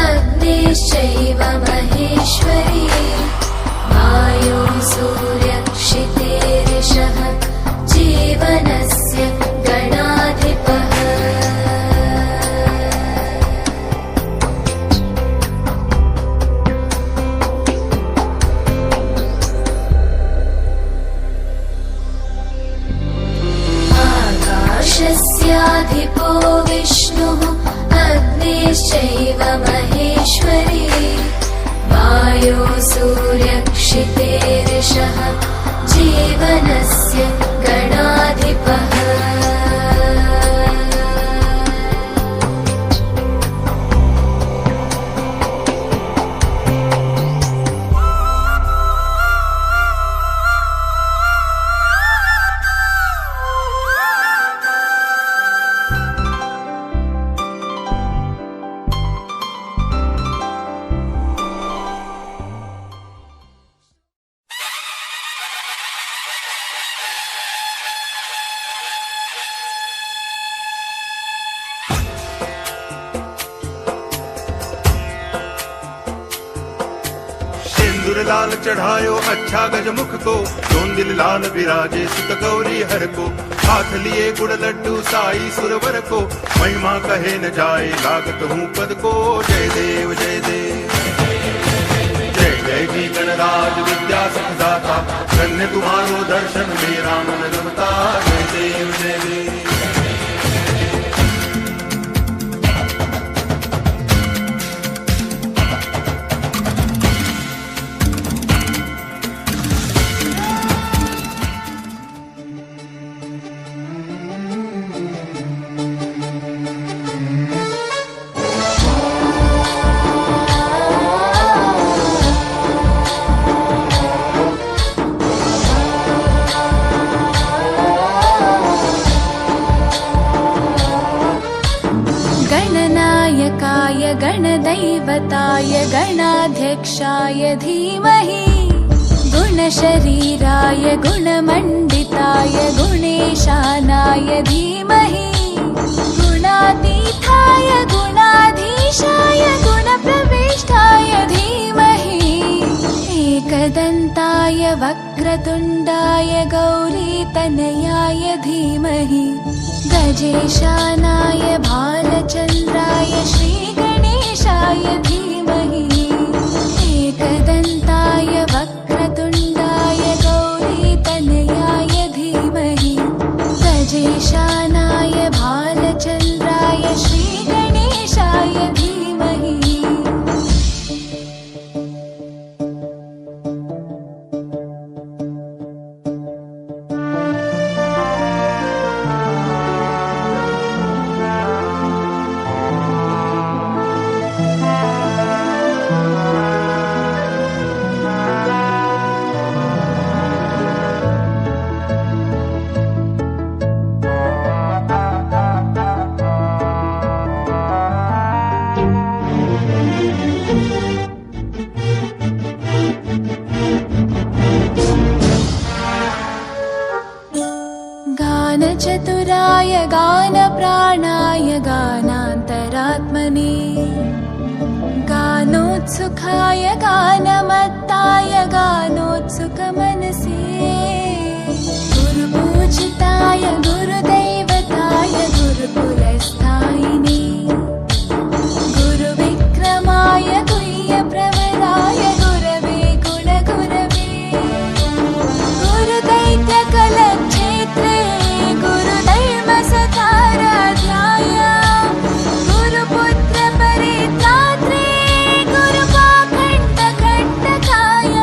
अग्निश्चैव महेश्वरी वायो सूर्यक्षितेरिषः जीवनस्य गणाधिपः आकाशस्याधिपो विष्णुः अग्निश्चैव महेश्वरी वायो सूर्यक्षितेरिषः जीवनस्य गणाधिपः सिंदूर लाल चढ़ायो अच्छा गजमुख को जोंदिल लाल विराजे सुत गौरी हर को हाथ लिए गुड़ लड्डू साई सुरवर को महिमा कहे न जाए लागत हूँ पद को जय देव जय देव जय जय जी गणराज विद्या सुखदाता धन्य तुम्हारो दर्शन मेरा मन रमता जय देव जय देव देवताय गणाध्यक्षाय धीमहि गुणशरीराय गुणमण्डिताय गुणेशानाय धीमहि गुणातीताय गुणाधीशाय गुणप्रविष्टाय धीमहि एकदन्ताय वक्रतुण्डाय गौरीतनयाय धीमहि गजेशानाय भालचन्द्राय श्रीगणेशाय धीमहि एकदन्ताय वक्रतुण्डाय गौरीतनयाय धीमहि गजेशानाय भालचन्द्राय श्रीगणेशाय धीमहि गानचतुराय गानप्राणाय गानान्तरात्मने गानोत्सुकाय गानमत्ताय गानोत्सुकमनसे गुरुपूजिताय गुरुदैवताय गुरुकुलस्थायिने गुरुविक्रमाय गुह्यप्रवराय गुरवे गुणगुरवे गुरुदैत्यकलक्षेत्रे गुरुधर्मसकाराध्याय गुरुपुत्रपरित्रात्रे गुरुपाखण्डकण्टकाय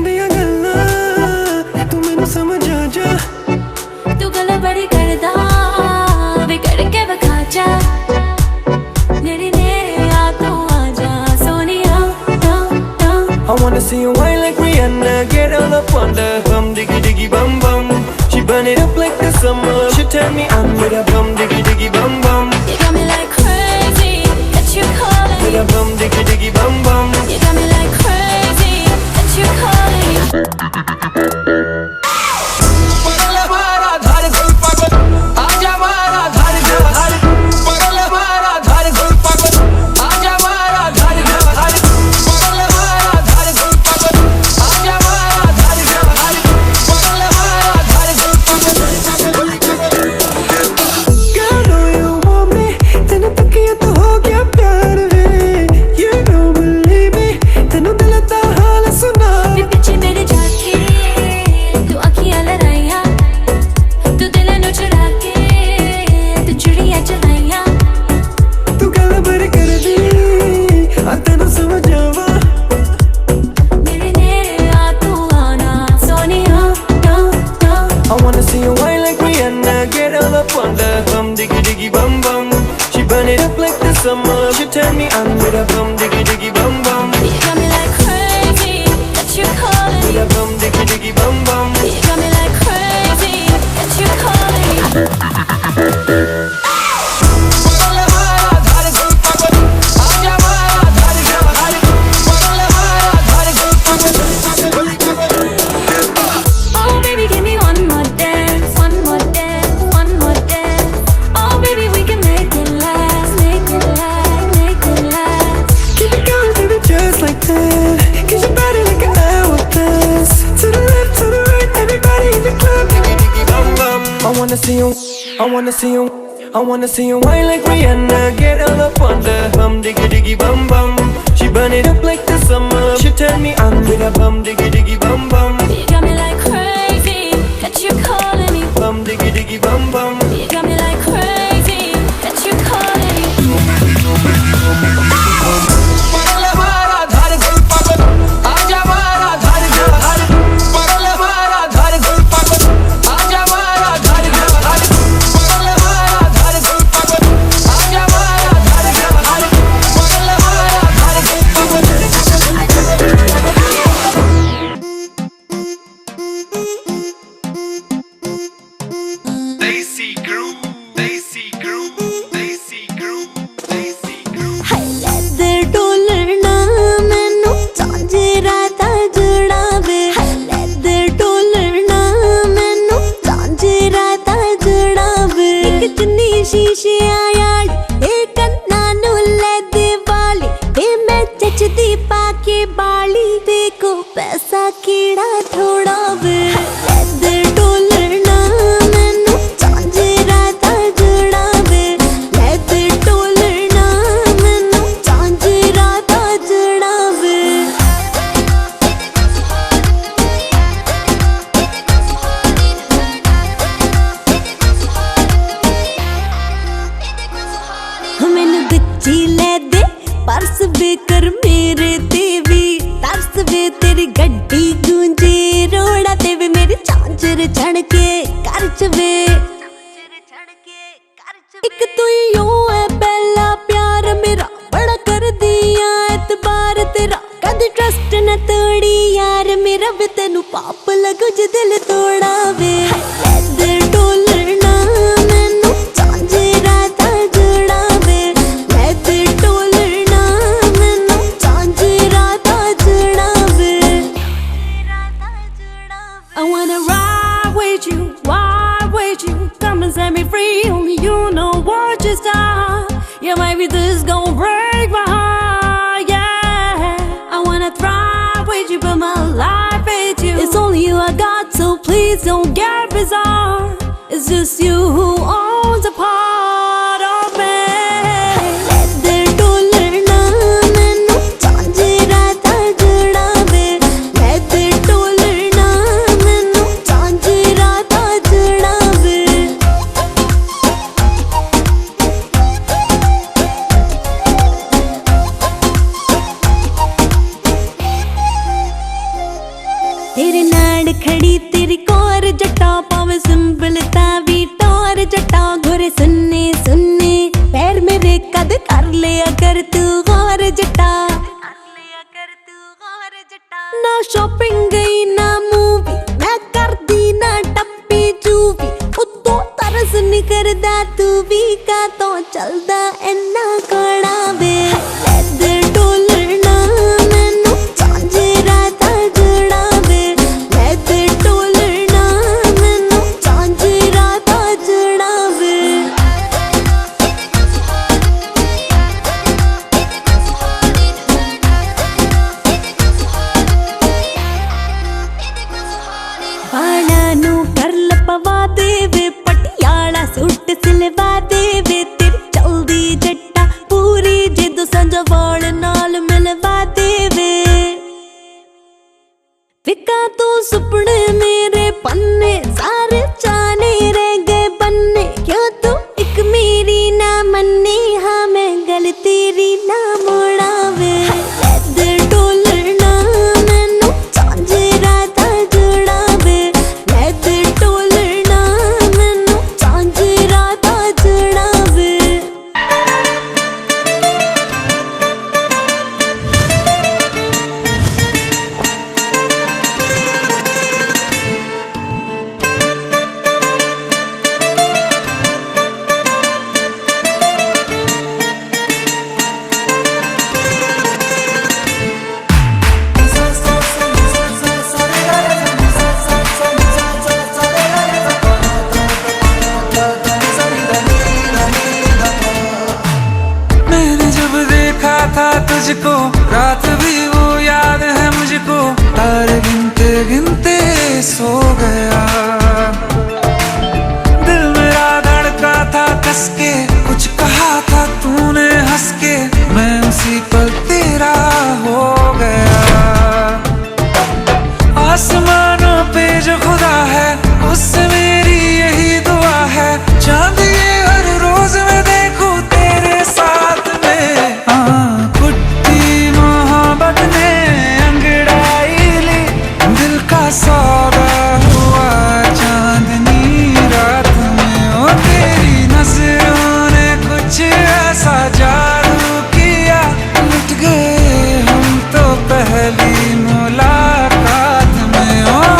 दिया गल्ला तू मैनू समझ आ जा तू गल बड़ी करदा वे करके विखा जा मेरे नेड़े आ तू आ जा Sonia I wanna see you whine like Rihanna, get all up on the bum diggy diggy bum bum. She burn it up like the summer. She tell me I'm with a bum diggy diggy bum bum. You got me like crazy that you calling With a bum diggy diggy bum bum. You got me like crazy that you calling summer. She tell me I'm with a bum diggy diggy bum bum. You got me like crazy that you calling With a bum diggy diggy bum bum. You got me like crazy that you calling Oh baby give me one more dance, one more dance, one more dance. Oh baby we can make it last, make it last, make it last. Keep it going baby just like that. Cause your body like an hourglass. To the left, to the right, everybody in the club. Diggy diggy bum bum. I wanna see you, I wanna see you, I wanna see you whine like Rihanna. Get all up on the bum diggy diggy bum bum. She burn it up like the summer. She tell me I'm with a bum diggy diggy bum bum. You got me like crazy that you calling me Bum diggy diggy bum bum. You got me like crazy that you calling me तेरे नाड़ खड़ी तेरी कोर जटा पावे सिंबलता भी टोर जटा घोरे सुनने सुनने पैर मेरे कद कर ले अगर तू गौर जटा ना शॉपिंग गई ना मूवी मैं कर दी ना टप्पी जूवी उतो तरस नहीं करदा तू भी का तो चलदा इन्ना कोड़ा वे सिलवा दे वे तेरी चलदी जट्टा पूरी जिद संजा वाल नाल मिलवा दे वे विका तो सुपने मेरे पन्ने सारे चाने रह गए बन्ने क्यों तू एक मेरी ना मन्ने हाँ मैं गल तेरी ना मोड़ा वे तुझको रात भी वो याद है मुझको तारे गिनते गिनते सो गया दिल मेरा धड़का था कस के कुछ कहा था तूने हंस के मैं उसी पल तेरा हो गया आसमानों पे जो खुदा है उससे मेरी यही दुआ है चांद ये हर रोज मैं देखूं तेरे साथ में सौदा हुआ चांदनी रात में ओ तेरी नजरों ने कुछ ऐसा जादू किया लुट गए हम तो पहली मुलाकात में ओ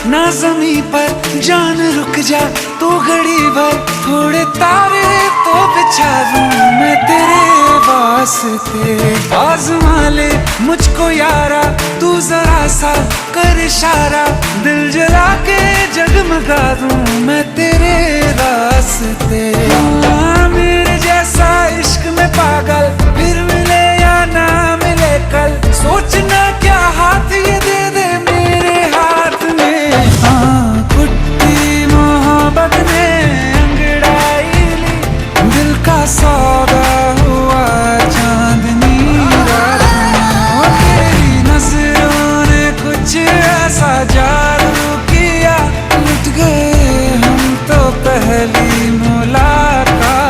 ना ज़मीं पर जान रुक जा तू घड़ी भर थोड़े तारे तो बिछा दूं मैं तेरे वास्ते आज़मा ले मुझको यारा तू जरा सा कर इशारा दिल जला के जगमगा दूं मैं तेरे रास्ते मेरे जैसा इश्क में पागल फिर मिले या ना मिले कल सोचना क्या हाथ ये दे दे मेरे हाथ में कुट्टी मोहब्बत ने अंगड़ाई ली दिल का सौदा हुआ चांदनी रात में तेरी नजरों ने कुछ ऐसा जादू किया लुट गए हम तो पहली मुलाकात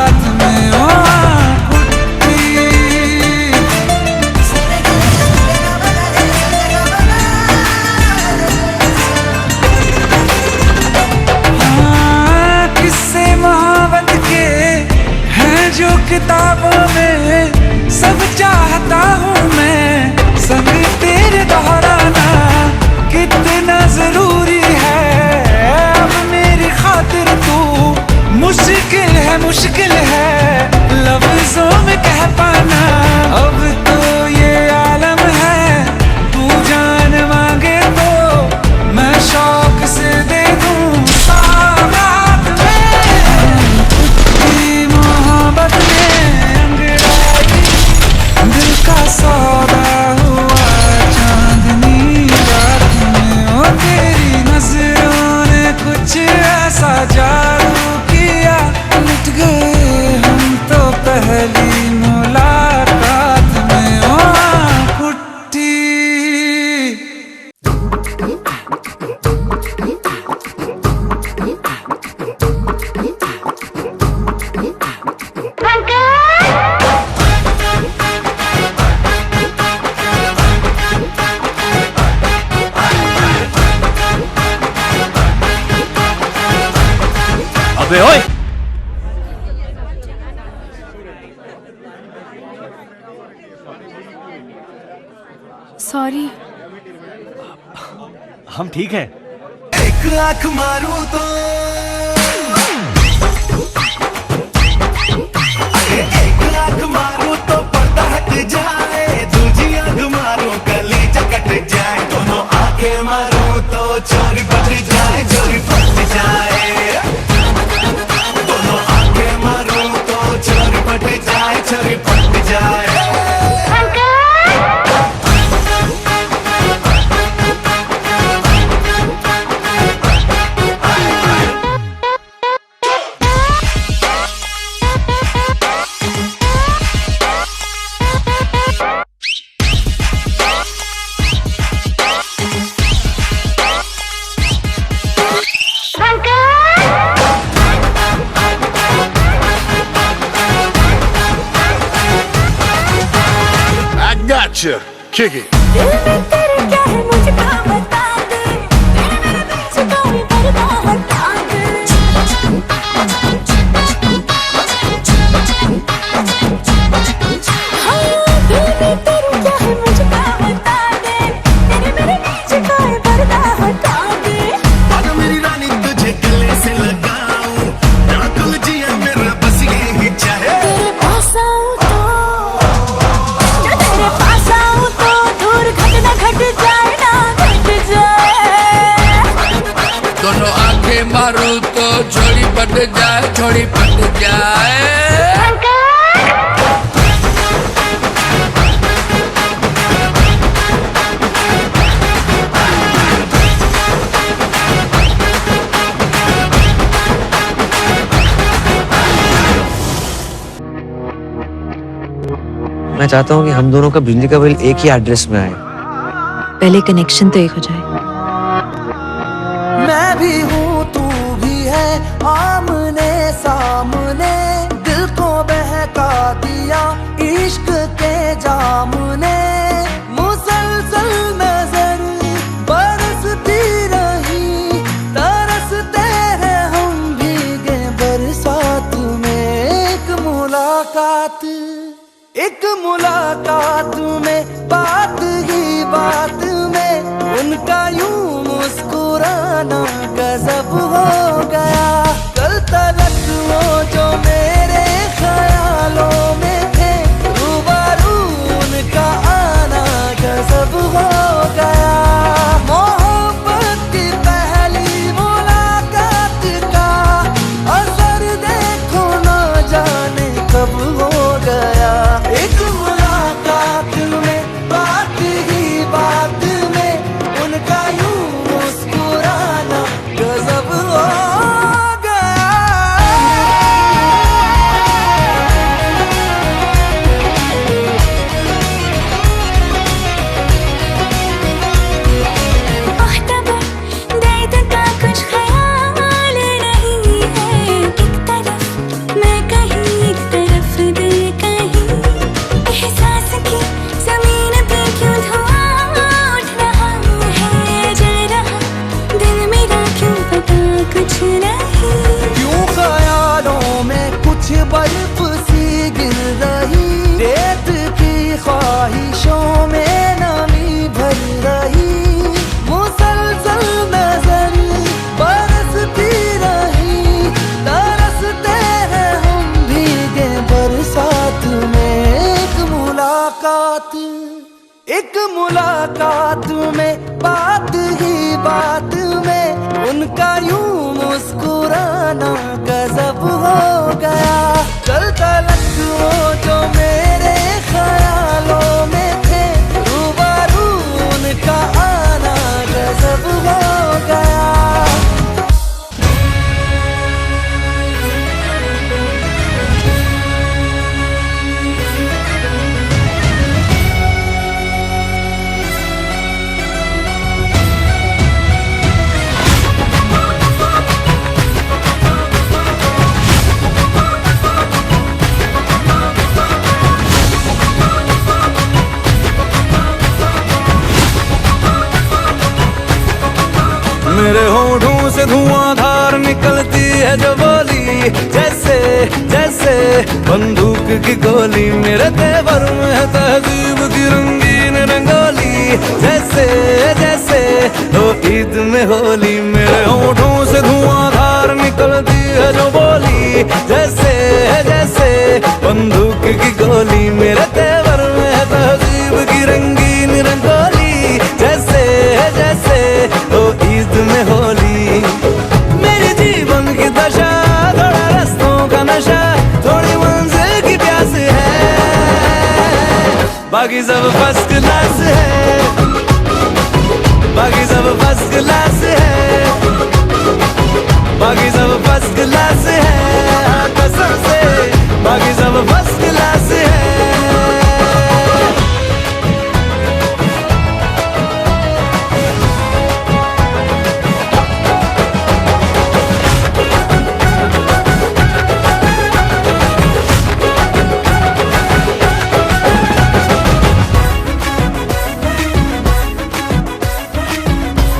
कुछ ऐसा जादू किया, लुट गए हम तो पहली मुलाकात में। ओ कुट्टी अबे ओए, सॉरी। हम ठीक है। एक लाख मारूं तो एक लाख मारूं तो पर्दा हट जाए, दूजी आंख मारूं कलीजा कट जाए, दोनों आंखें मारूं तो चोरी पट जाए, चोरी पट जाए, दोनों आंखें मारूं तो चोरी पट जाए, चोरी पट जाए। Gotcha. Kick it. दिल में तेरे क्या है मुझे क्या बता दे, तेरे मेरे बीच कोई पर्दा हटा दे। हाँ, दिल में तेरे क्या है मुझे क्या बता दे, तेरे मेरे बीच कोई पर्दा हटा दे। आजा मेरी रानी तुझे गले से लगाऊं, ना तुल जिया मेरा बस यही चाहे। तेरे पास आऊं तो, जब तेरे पास आऊं तो दूर घटना घट जाए ना घट जाए। दोनों आंखें मारूं तो छोड़ी पट जाए, छोड़ी पट जाए। मैं चाहता हूँ कि हम दोनों का बिजली का बिल एक ही एड्रेस में आए। पहले कनेक्शन तो एक हो जाए। मैं भी हूँ तू भी है, आमने सामने दिल को बहका दिया इश्क के जाम ने। मुसलसल नजर बरसती रही, तरसते हैं हम भीगे बरसात में। एक मुलाकात में बात ही बात में उनका यूं मुस्कुराना गजब हो गया। कल तलक वो जो मेरे ख्यालों में थे, रूबरू उनका आना गजब हो गया। मोहब्बत की पहली मुलाकात का असर देखो ना जाने कब हो गया। एक मुलाकात में बात ही बात में उनका यूं मुस्कुराना गजब हो बर्फ सी गिर रही, रेत की ख्वाहिशों में नमी भर रही। मुसलसल नजर बरसती रही, तरसते हैं हम भीगे बरसात में। एक मुलाकात में बात ही बात में उनका यूं मुस्कुराना गजब हो गया। कल तलक वो जो मेरे ख्यालों में थे, रूबरू उनका आना गजब हो गया। की गोली मेरे तेवर में है तहजीब की रंगीन रंगोली। जैसे जैसे हो ईद में होली, मेरे होठों से धुआंधार निकलती है जो बोली। जैसे जैसे बंदूक की गोली मेरे तेवर में है तहजीब की रंगीन रंगोली। जैसे जैसे हो ईद में होली, मेरे जीवन की दशा थोड़ा रस्तों का नशा, थोड़ी मंजिल की प्यास है, बाकी सब फर्स्ट क्लास है, बाकी सब फर्स्ट क्लास है, बाकी सब फर्स्ट क्लास है, हाँ कसम से बाकी सब फर्स्ट क्लास है।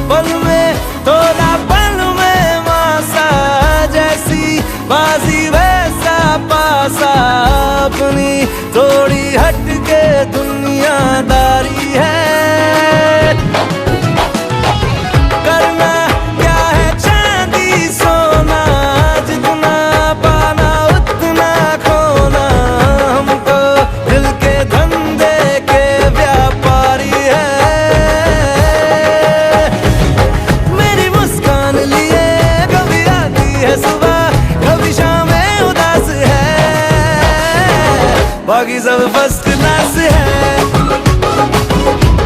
पल में थोड़ा पल में मासा, जैसी बाजी वैसा पासा, अपनी थोड़ी हटके दुनियादारी है। करना क्या है चांदी सोना, जितना पाना उतना खोना, हम तो दिल के धंधे के व्यापारी है। बाकी सब फर्स्ट क्लास है,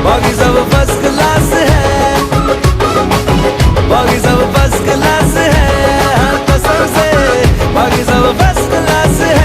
बाकी सब फर्स्ट क्लास है, बाकी सब फर्स्ट क्लास है, हाँ कसम से बाकी सब फर्स्ट क्लास है।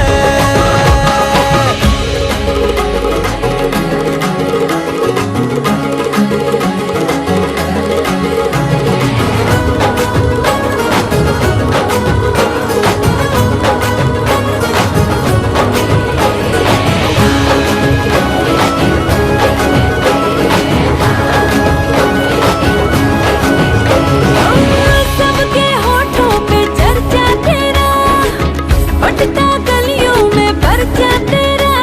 सबके होठों पे चर्चा तेरा, बटता गलियों में परचा तेरा।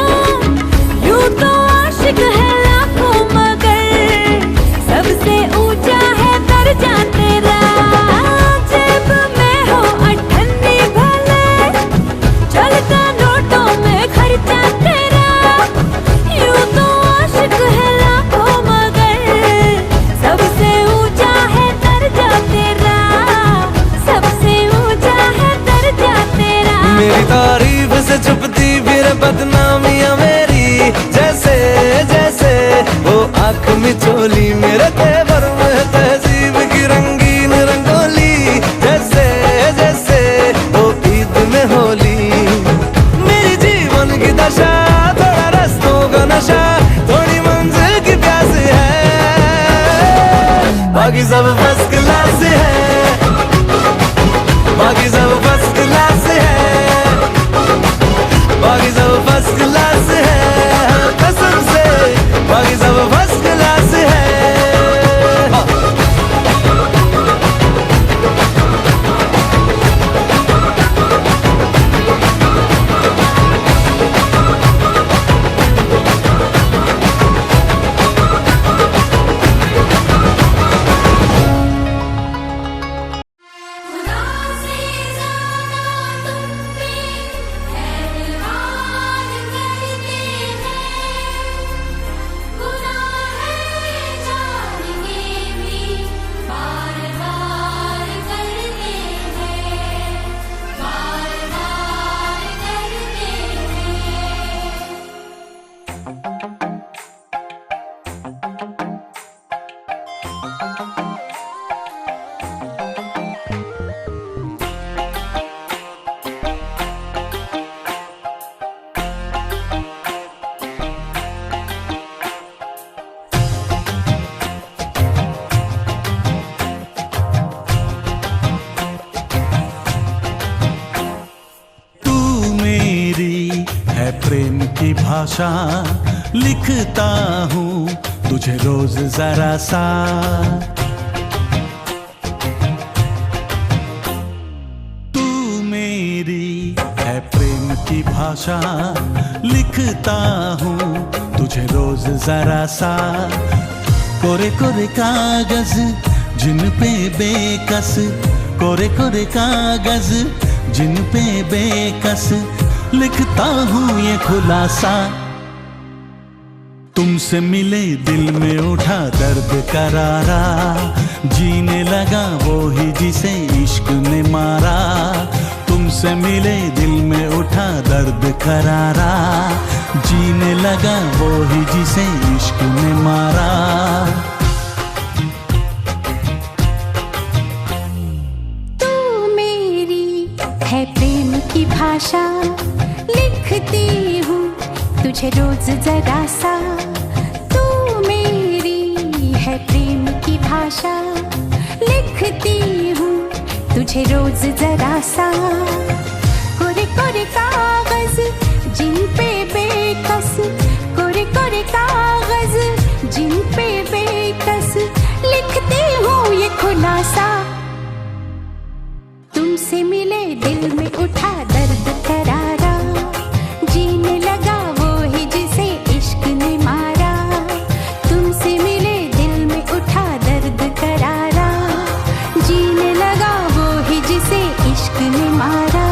यूं तो आशिक है लाखों मगर सबसे ऊंचा है दर्जा तेरा। जेब में हो अठन्नी भले, चलता नोटों में खर्चा तेरा। यूं तो आशिक है लाखों मगर सबसे ऊंचा है दर्जा तेरा, सबसे ऊंचा है दर्जा तेरा। मेरी तारीफ से छुपती फिर बदनामियां मेरी, जैसे जैसे वो आंख में चोली मेरे तेवर में तहजीब की रंगीन रंगोली। जैसे जैसे वो ईद में होली, मेरी जीवन की दशा थोड़ा रस्तों का नशा, थोड़ी मंजिल की प्यास है, बाकी सब फर्स्ट क्लास है, बाकी सब फर्स्ट क्लास है, बाकी सब फर्स्ट क्लास है, हाँ कसम से बाकी सब फर्स्ट क्लास है। प्रेम की भाषा लिखता हूँ तुझे रोज जरा सा। तू मेरी है प्रेम की भाषा लिखता हूँ तुझे रोज जरा सा। कोरे कोरे कागज जिन पे बेकस, कोरे कोरे कागज जिन पे बेकस लिखता हूँ ये खुलासा। तुमसे मिले दिल में उठा दर्द करारा, जीने लगा वो ही जिसे इश्क ने मारा। तुमसे मिले दिल में उठा दर्द करारा, जीने लगा वो ही जिसे इश्क ने मारा। तू मेरी है प्रेम की भाषा, लिखती हूँ तुझे रोज जरा सा। तू मेरी है प्रेम की भाषा, लिखती हूँ तुझे रोज जरा सा। कोरे कोरे कागज जिन पे बेकस, कोरे कोरे कागज जिन पे बेकस लिखती हूँ ये खुलासा। तुमसे मिले दिल में उठा दर्द करारा, जीने लगा वो ही जिसे इश्क ने मारा। तुमसे मिले दिल में उठा दर्द करारा, जीने लगा वो ही जिसे इश्क ने मारा।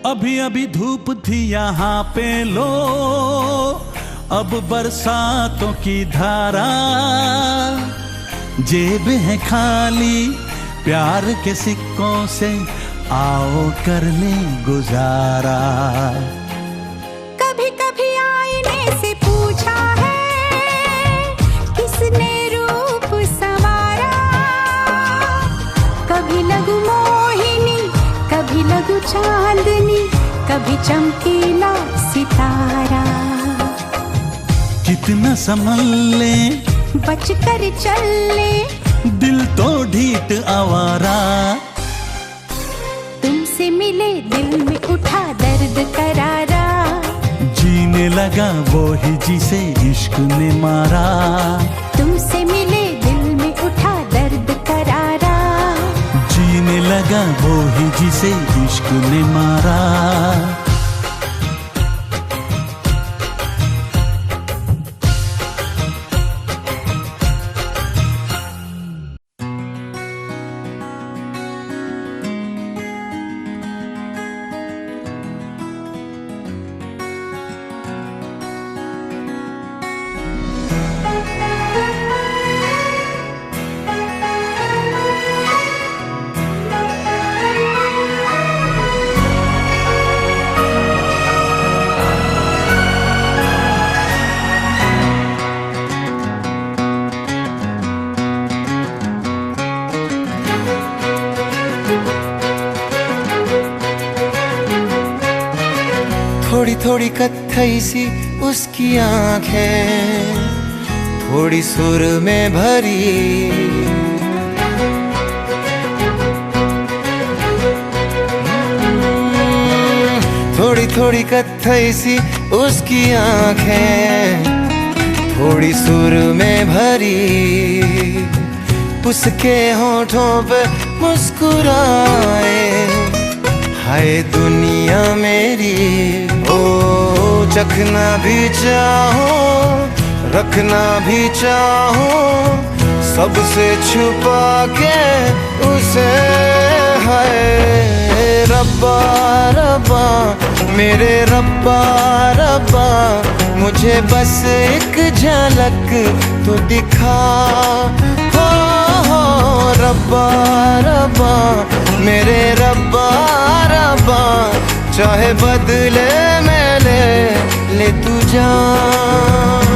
अभी अभी धूप थी यहाँ पे लो, अब बरसातों की धारा। जेब है खाली प्यार के सिक्कों से, आओ कर ले गुजारा। कभी कभी आईने से पूछा है किसने रूप संवारा। कभी लगू मोहिनी, कभी लगू चांदनी, कभी चमकीला सितारा। कितना संभल ले, बच कर चल ले, दिल तो ढीठ आवारा। तुमसे मिले दिल में उठा दर्द करारा, जीने लगा वो ही जिसे इश्क ने मारा। तुमसे मिले दिल में उठा दर्द करारा, जीने लगा वो ही जिसे इश्क ने मारा। थोड़ी थोड़ी कत्थई सी उसकी आंखें, थोड़ी सुर में भरी। थोड़ी थोड़ी कत्थई सी उसकी आंखें, थोड़ी सुर में भरी। उसके होठों पे मुस्कुराए, हाय दुनिया मेरी। ओ चखना भी चाहो, रखना भी चाहो, सबसे छुपा के उसे। हाय रब्बा रब्बा मेरे रब्बा रब्बा, मुझे बस एक झलक तो दिखा। हो रब्बा रब्बा मेरे रब्बा रब्बा, चाहे बदले में ले तू जान।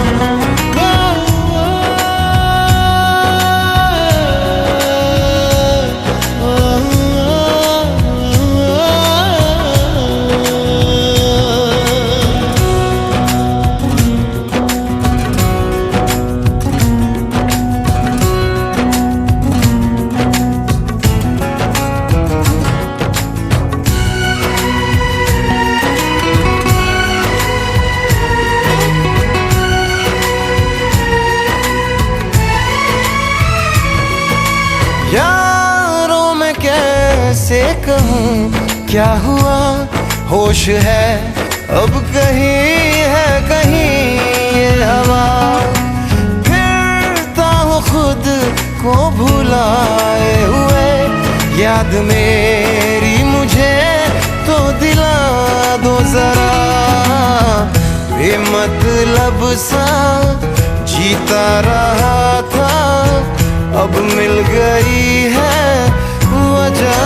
कहूँ क्या हुआ, होश है अब कहीं है कहीं ये हवा, फिरता हूँ खुद को भुलाए हुए, याद मेरी मुझे तो दिला दो जरा, बेमतलब सा जीता रहा था, अब मिल गई है वजह।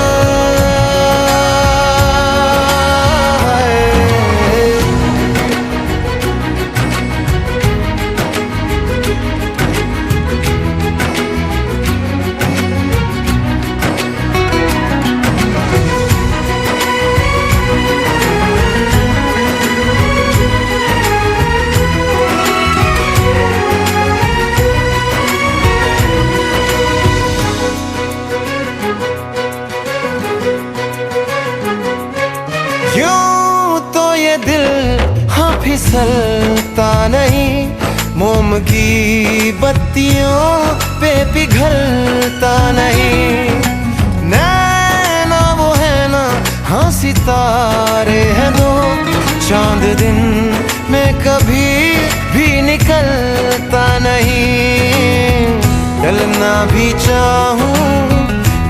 फिसलता नहीं, मोम की बत्तियों पे पिघलता नहीं, नैना वो है ना हाँ सितारे हैं दो, चांद दिन में कभी भी निकलता नहीं, डलना भी चाहूं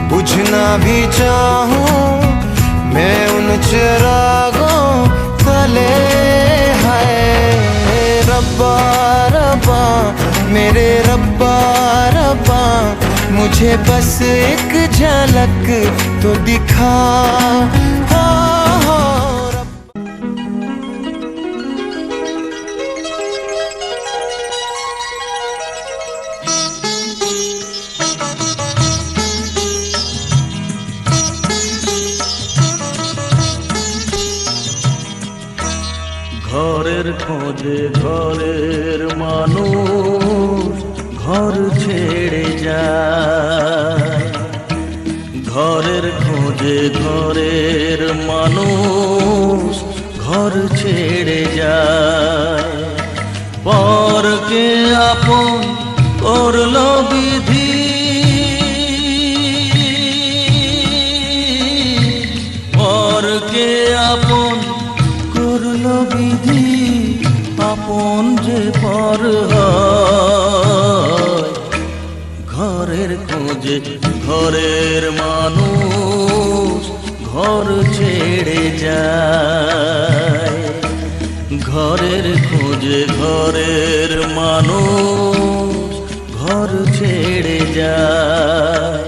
बुझना भी चाहूं मैं उन चिरागों तले, रब्बा रब्बा मेरे रब्बा रब्बा, मुझे बस एक झलक तो दिखा। ঘরের খোঁজে ঘরের মানুষ ঘর ছেড়ে যায়, ঘরের খোঁজে ঘরের মানুষ ঘর ছেড়ে যায়, পরকে আপন করলো বিধি, পরকে আপন করলো বিধি, আপন যে পর হয়, ঘরের খোঁজে ঘরের মানুষ ঘর ছেড়ে যায়, ঘরের খোঁজে ঘরের মানুষ ঘর ছেড়ে যায়।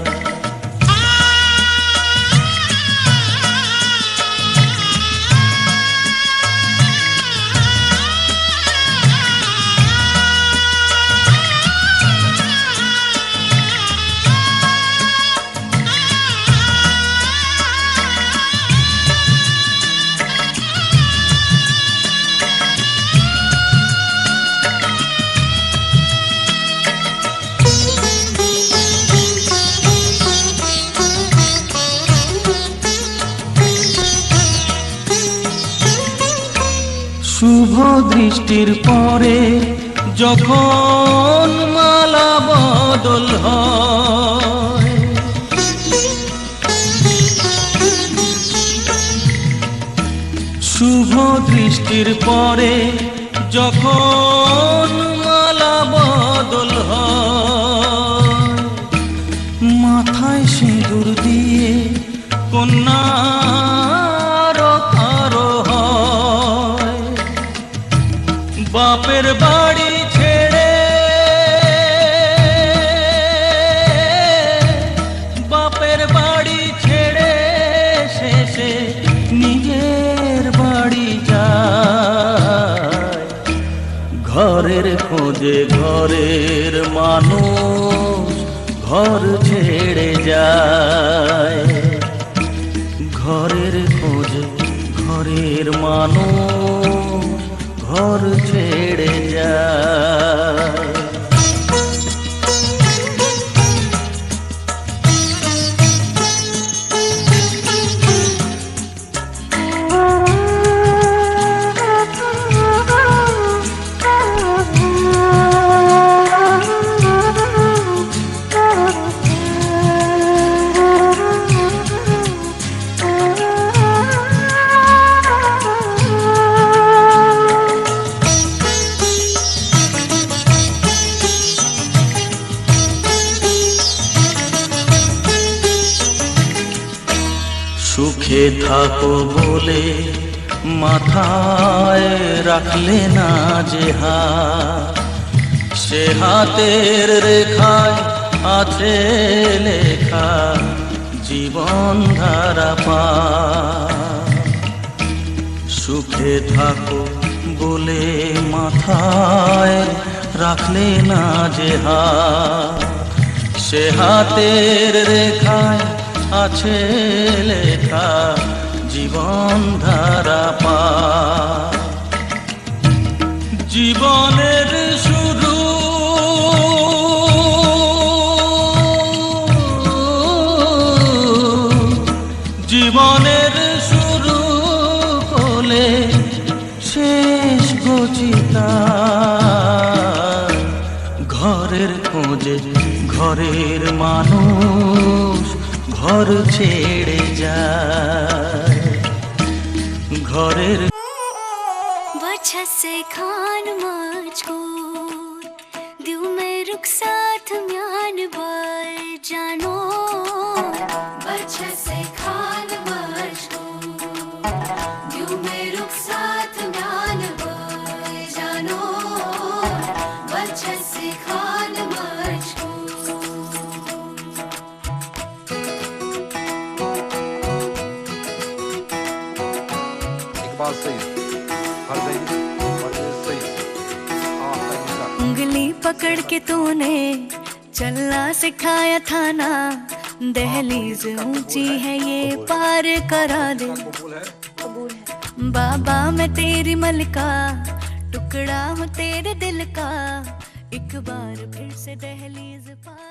শুভ দৃষ্টির পরে যখন মালা বদল হয়, শুভ দৃষ্টির পরে যখন মালা বদল হয়, মাথায় সিঁদুর দিয়ে কন্যা বাপের বাড়ি ছেড়ে, বাপের বাড়ি ছেড়ে শেষে নিজের বাড়ি যায়, ঘরের খোঁজে ঘরের মানুষ ঘর ছেড়ে যায়, ঘরের খোঁজে ঘরের মানুষ ঘর ছেড়ে যায়। সুখে থাকো বলে মাথায় রাখলে না যে হাত, সে হাতের রেখায় আছে লেখা জীবন ধারা পা। সুখে থাকো বলে মাথায় রাখলে না যে হাত, সে হাতের রেখায় আছে লেখা জীবন ধারা পা। জীবনের শুরু জীবনের শুরু কোলে শেষ গচিতা, ঘরের খোঁজে ঘরের মানুষ ঘর ছেড়ে যায়, ঘরের बच्चा से खान मजकूर दिल में रुक साथ म्यान बल जानो, बच्चा से खान मजकूर दिल में रुक साथ म्यान बल जानो, बच्चा से खान उंगली पकड़ के तूने चलना सिखाया था ना, दहलीज ऊंची है ये पार करा दे। बाबा मैं तेरी मलिका, टुकड़ा हूँ तेरे दिल का, एक बार फिर से दहलीज पार